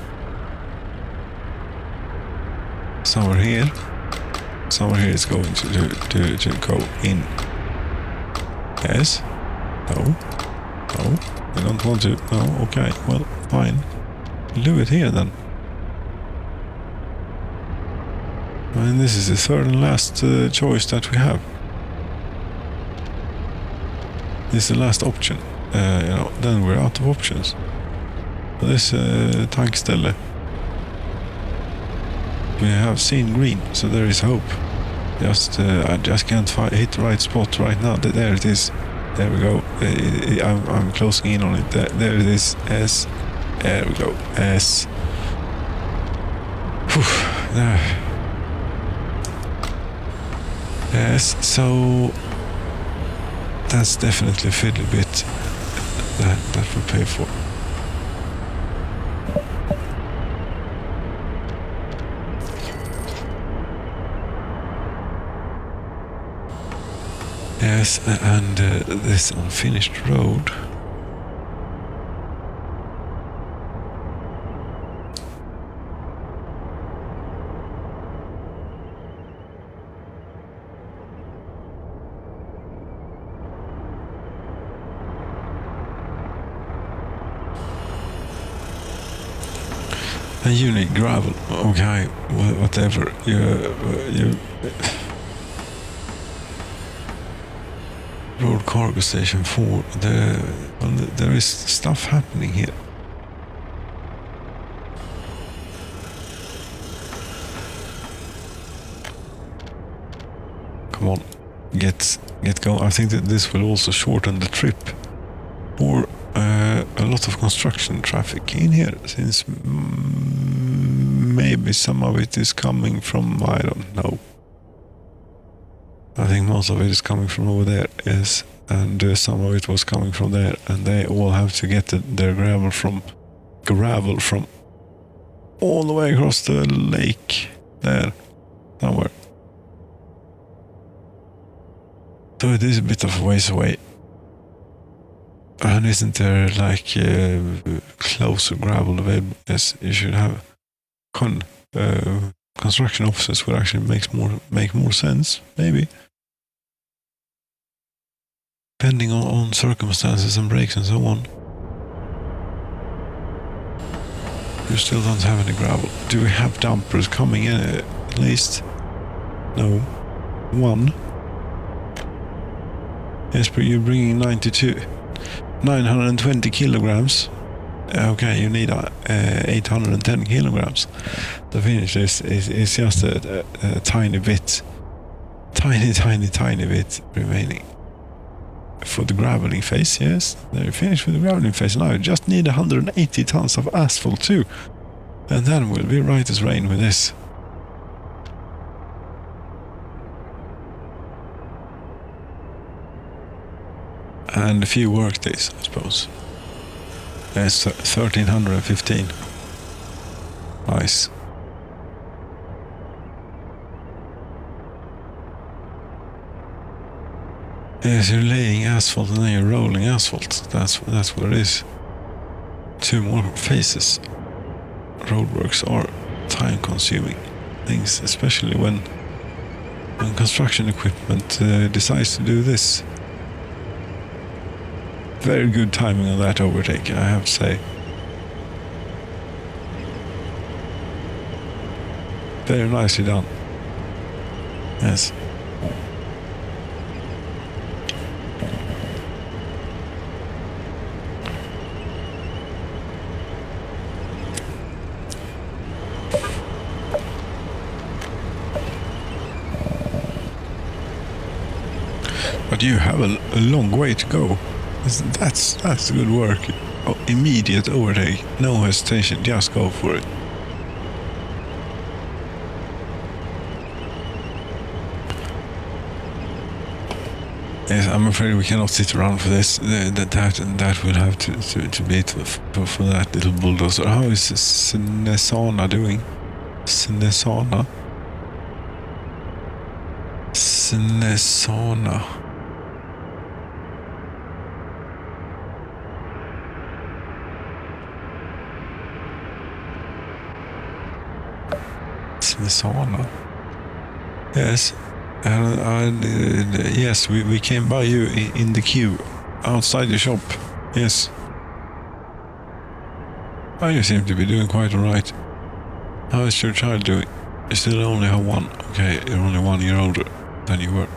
Somewhere here is going to go in. Yes. No, I don't want to. No, okay, well, fine. Do it here then. I mean, this is the third and last choice that we have. This is the last option. Then we're out of options. This tankställe. We have seen green, so there is hope. I just can't hit the right spot right now. There it is. There we go. I'm closing in on it. There it is. S. There we go. S. There. Yes. So that's definitely a fiddly bit that we pay for. Yes, and this unfinished road. And you need gravel. Okay, whatever. You Road cargo station 4. There is stuff happening here. Come on, get going. I think that this will also shorten the trip, or a lot of construction traffic in here, since maybe some of it is coming from, I don't know. I think most of it is coming from over there, yes, and some of it was coming from there, and they all have to get their gravel from all the way across the lake there, somewhere. So it is a bit of a ways away. And isn't there like closer gravel available? Yes, you should have construction offices would actually make more sense, maybe. Depending on circumstances and breaks and so on. You still don't have any gravel. Do we have dumpers coming in at least? No. One. Yes, but you're bringing 920 kilograms. Okay, you need 810 kilograms to finish this. It's just a tiny bit, tiny bit remaining for the graveling phase. Yes, they're finished with the graveling phase. Now you just need 180 tons of asphalt too, and then we'll be right as rain with this. And a few work days, I suppose. There's 1315. Nice. Yes, you're laying asphalt and then you're rolling asphalt. That's what it is. 2 more phases. Roadworks are time-consuming things, especially when construction equipment decides to do this. Very good timing on that overtake, I have to say. Very nicely done. Yes. But you have a long way to go. That's good work. Oh, immediate overtake, no hesitation, just go for it. Yes, I'm afraid we cannot sit around for this. That will have to be for that little bulldozer. How is Sinesana doing? Sinesana. Sinesana. Yes. Yes, we came by you in the queue outside the shop. Yes. Oh, you seem to be doing quite alright. How is your child doing? You still only have one. Okay, you're only 1 year older than you were.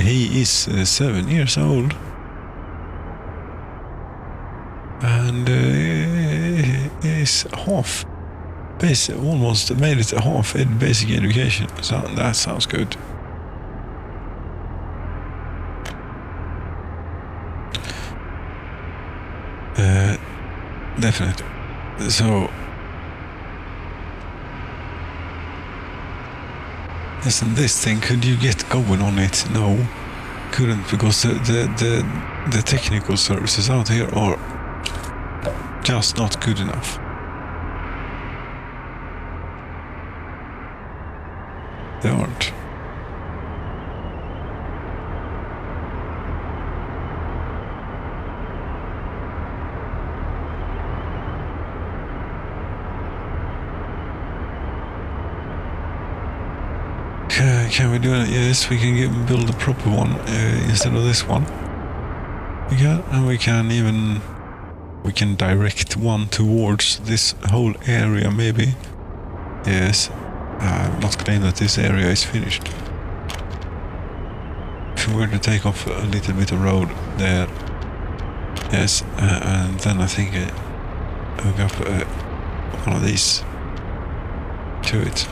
He is 7 years old. And is half. Almost made it a half in basic education, so that sounds good. Definitely. So, listen, this thing, could you get going on it? No, couldn't, because the technical services out here are just not good enough. They aren't. Can we do it? Yes, we can build a proper one instead of this one. We can, and we can direct one towards this whole area, maybe. Yes. I'm not claiming that this area is finished. If we were to take off a little bit of road there, yes, and then I think hook up one of these to it.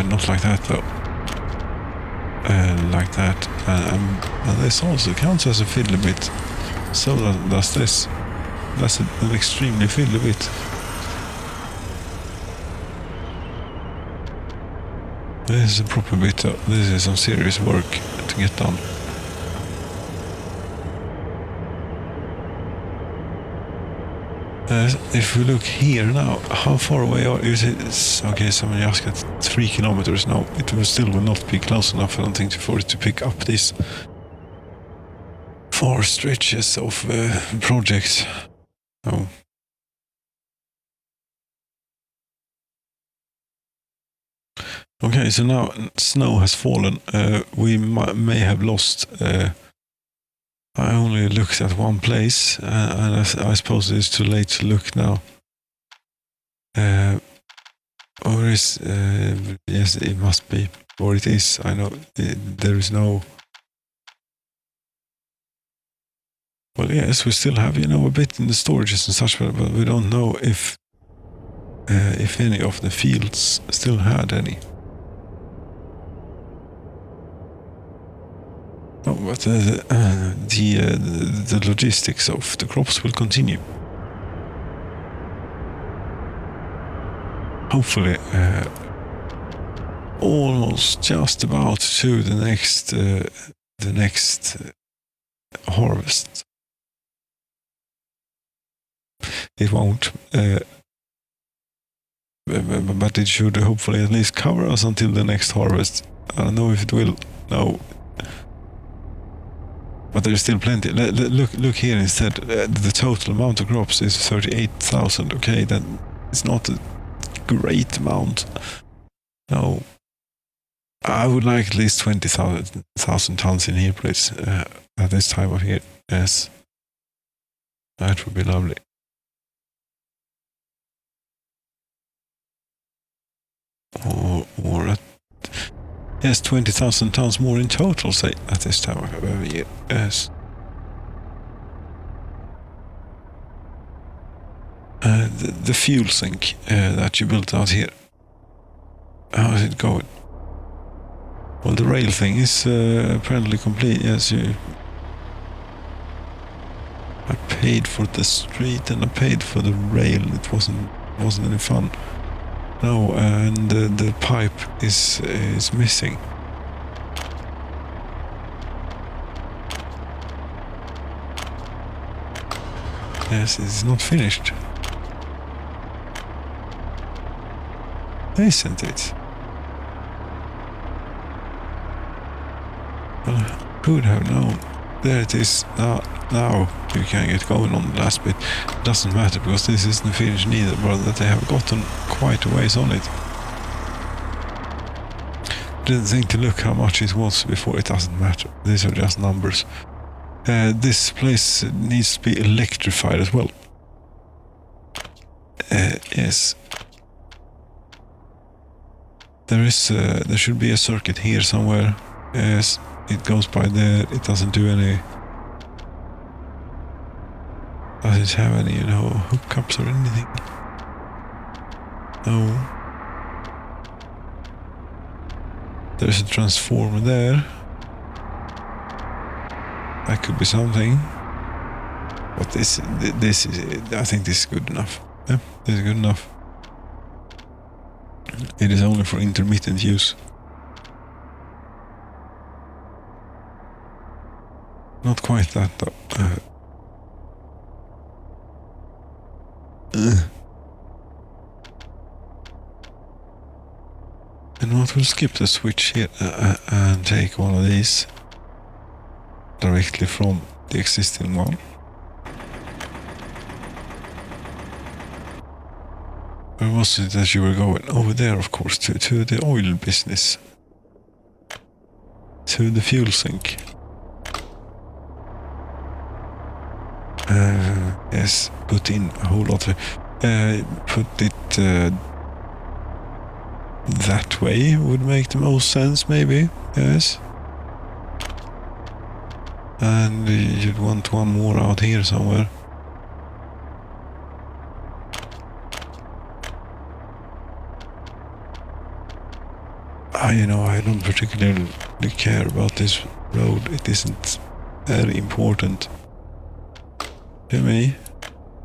Not like that though. Like that, and this also counts as a fiddly bit. So does this. That's an extremely fiddly bit. This is a proper bit. This is some serious work to get done. If we look here now, how far away are you? Okay, so we just got 3 kilometers now. It will not be close enough, I don't think, for it to pick up these far stretches of projects. Oh. Okay, so now snow has fallen. We may have lost. I only looked at one place, and I suppose it's too late to look now. Or is... yes, it must be. Or it is. I know there is no... Well, yes, we still have, a bit in the storages and such, but we don't know if any of the fields still had any. Oh, but the logistics of the crops will continue. Hopefully, almost just about to the next harvest. It won't, but it should hopefully at least cover us until the next harvest. I don't know if it will. No. But there's still plenty. Look here instead. The total amount of crops is 38,000. Okay, that is not a great amount. No. I would like at least 20,000 tons in here, please. At this time of year. Yes. That would be lovely. Or yes, 20,000 tons more in total, say, at this time of year. Yes. The fuel sink that you built out here. How is it going? Well, the rail thing is apparently complete. Yes, I paid for the street and I paid for the rail. It wasn't any fun. No, and the pipe is missing. Yes, it's not finished. Isn't it? Well, I could have known. There it is. Now you can get going on the last bit. It doesn't matter because this isn't finished neither, but that they have gotten quite a ways on it. Didn't think to look how much it was before. It doesn't matter. These are just numbers. This place needs to be electrified as well. Yes. There should be a circuit here somewhere. Yes, it goes by there. It doesn't do any... Does it have any, hookups or anything? No. There's a transformer there. That could be something. But this is... I think this is good enough. Yeah, this is good enough. It is only for intermittent use. Not quite that though. And what, we'll skip the switch here and take one of these directly from the existing one. Where was it that you were going? Over there, of course, to the oil business. To the fuel sink. Yes, put in a whole lot of... put it that way would make the most sense, maybe. Yes. And you'd want one more out here somewhere. I don't particularly care about this road. It isn't very important to me.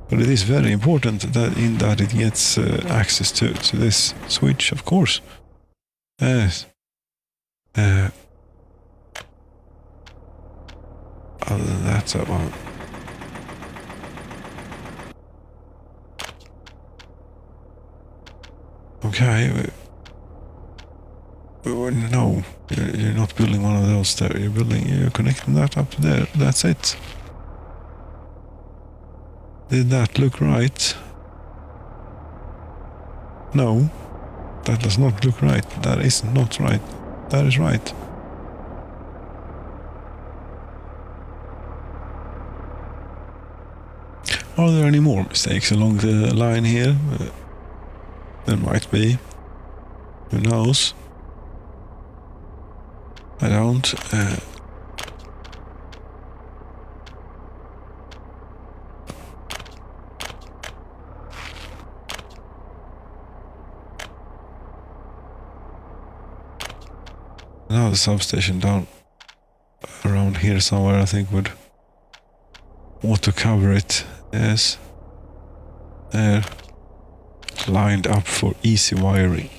But it is very important that it gets access to this switch, of course. Yes. Other than that, okay. No, you're not building one of those there. You're connecting that up to there. That's it. Did that look right? No, that does not look right. That is not right. That is right. Are there any more mistakes along the line here? There might be. Who knows? I don't. Now the substation down around here somewhere, I think, would auto cover it. Yes. There. Lined up for easy wiring.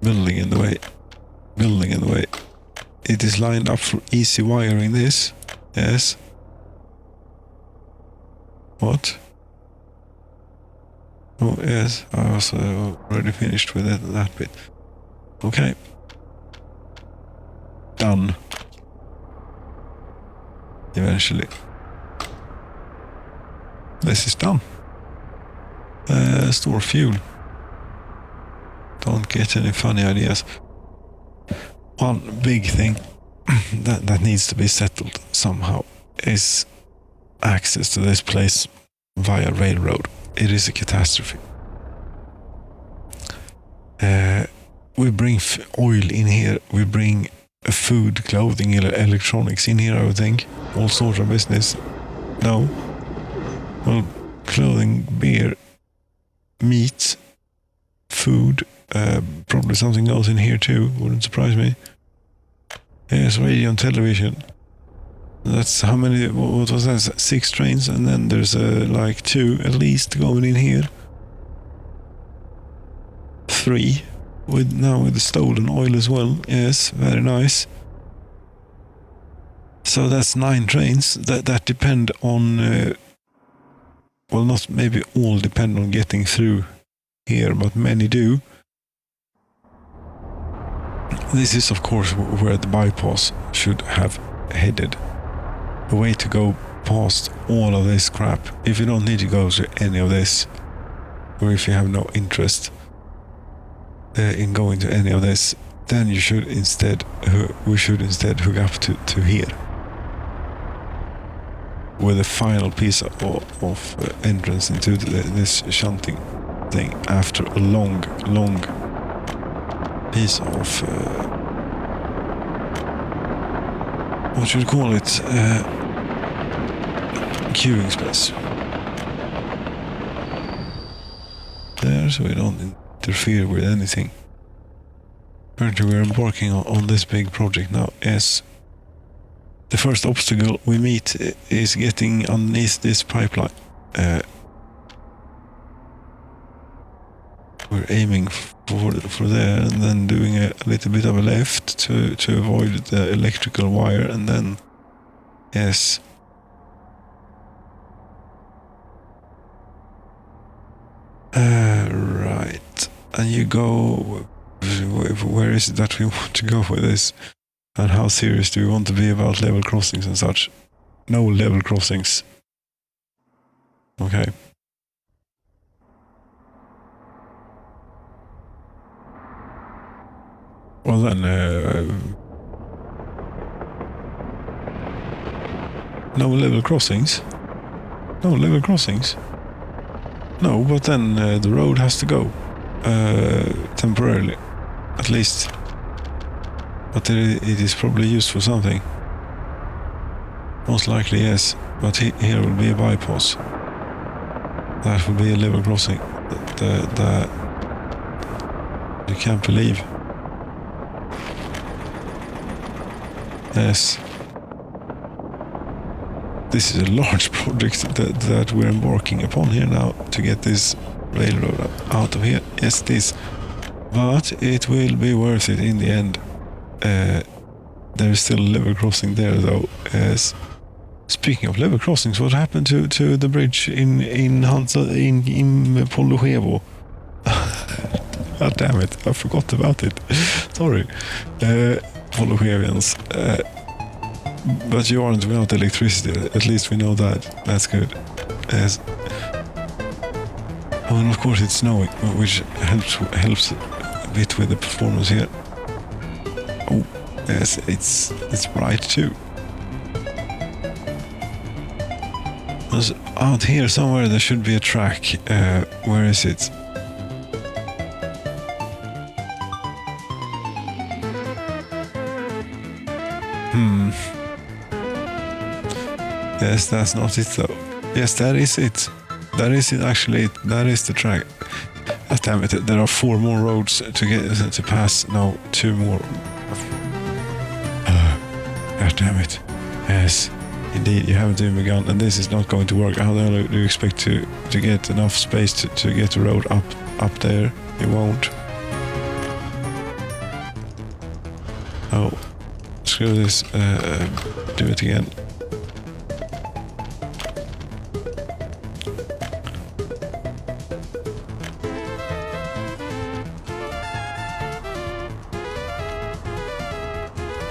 Building in the way. Building in the way. It is lined up for easy wiring, this. Yes. What? Oh, yes. I was already finished with that bit. Okay. Done. Eventually. This is done. Store fuel. Don't get any funny ideas. One big thing that needs to be settled somehow is access to this place via railroad. It is a catastrophe. We bring oil in here. We bring food, clothing, electronics in here, I would think. All sorts of business. No. Well, clothing, beer, meat, food, probably something else in here too, wouldn't surprise me. Yes, radio and television. That's how many, what was that, 6 trains, and then there's like 2 at least going in here. 3, with the stolen oil as well. Yes, very nice. So that's 9 trains that depend on, well, not maybe all depend on getting through here, but many do. This is, of course, where the bypass should have headed. A way to go past all of this crap. If you don't need to go through any of this, or if you have no interest in going to any of this, then you should instead, we should instead hook up to here. With a final piece of entrance into this shunting thing after a long piece of what should we call it, queuing space there, so we don't interfere with anything. Currently we're embarking on this big project now. Yes, the first obstacle we meet is getting underneath this pipeline. We're aiming for there, and then doing a little bit of a left to avoid the electrical wire, and then yes. Right, and you go. Where is it that we want to go with this? And how serious do we want to be about level crossings and such? No level crossings. Okay. Well then, no level crossings? No level crossings? No, but then the road has to go. Temporarily. At least. But it is probably used for something. Most likely, yes. But here will be a bypass. That will be a level crossing. You can't believe. Yes. This is a large project that we're embarking upon here now to get this railroad out of here. Yes, it is. But it will be worth it in the end. There is still a level crossing there though. Yes. Speaking of level crossings, what happened to the bridge in Polochevo? God damn it, I forgot about it. Sorry. Polochevians. But you aren't without electricity, at least we know that. That's good. Yes. Oh, and of course it's snowing, which helps a bit with the performance here. Oh, yes, it's bright too. There's out here somewhere there should be a track. Where is it? Yes, that's not it though. Yes, that is it. That is it actually. That is the track. God damn it, there are 4 more roads to get to pass. No, 2 more. God damn it. Yes, indeed, you haven't even begun, and this is not going to work. How the hell do you expect to get enough space to get the road up there? You won't. Oh, screw this. Do it again.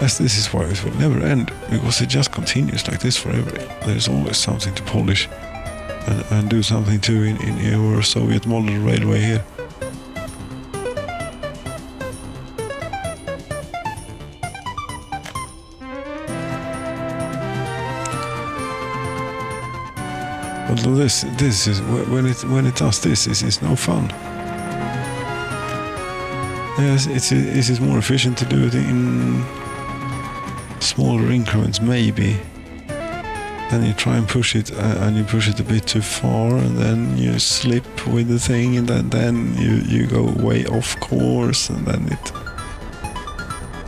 As this is why it will never end, because it just continues like this forever. There's always something to polish and do something to in our Soviet model railway here. Although this is when it does this is no fun. Yes, it is more efficient to do it in smaller increments, maybe. Then you try and push it, and you push it a bit too far, and then you slip with the thing, and then you go way off course, and then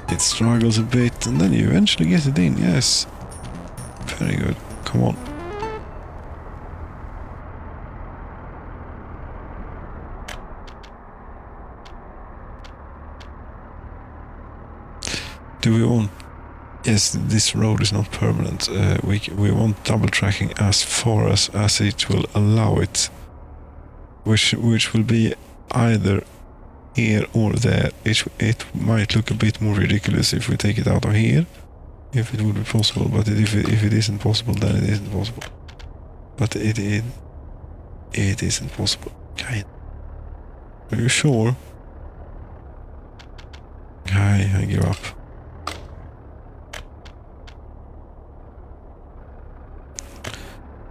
it struggles a bit, and then you eventually get it in. Yes, very good. Come on. Do we want? Yes, this road is not permanent. We want double tracking as far as it will allow it, which will be either here or there. It might look a bit more ridiculous if we take it out of here, if it would be possible. But if it isn't possible, then it isn't possible. But it isn't possible. Okay. Are you sure? Okay, I give up.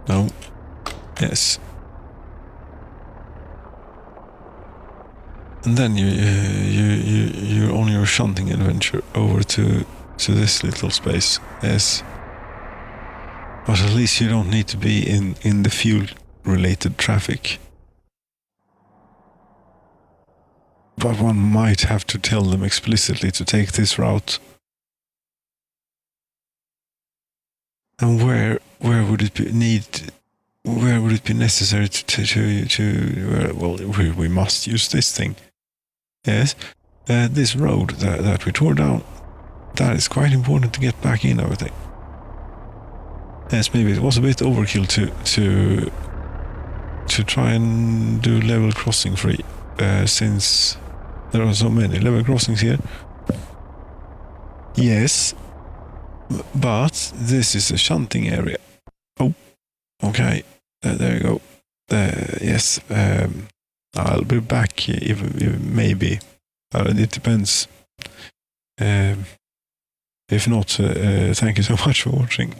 No. Yes. And then you're on your shunting adventure over to this little space. Yes. But at least you don't need to be in the fuel-related traffic. But one might have to tell them explicitly to take this route. And where would it be where would it be necessary we must use this thing. Yes, this road that we tore down, that is quite important to get back in, I would think. Yes, maybe it was a bit overkill to try and do level crossing free, since there are so many level crossings here. Yes. But this is a shunting area. Oh, okay. There you go. Yes. I'll be back if maybe. It depends. If not, thank you so much for watching.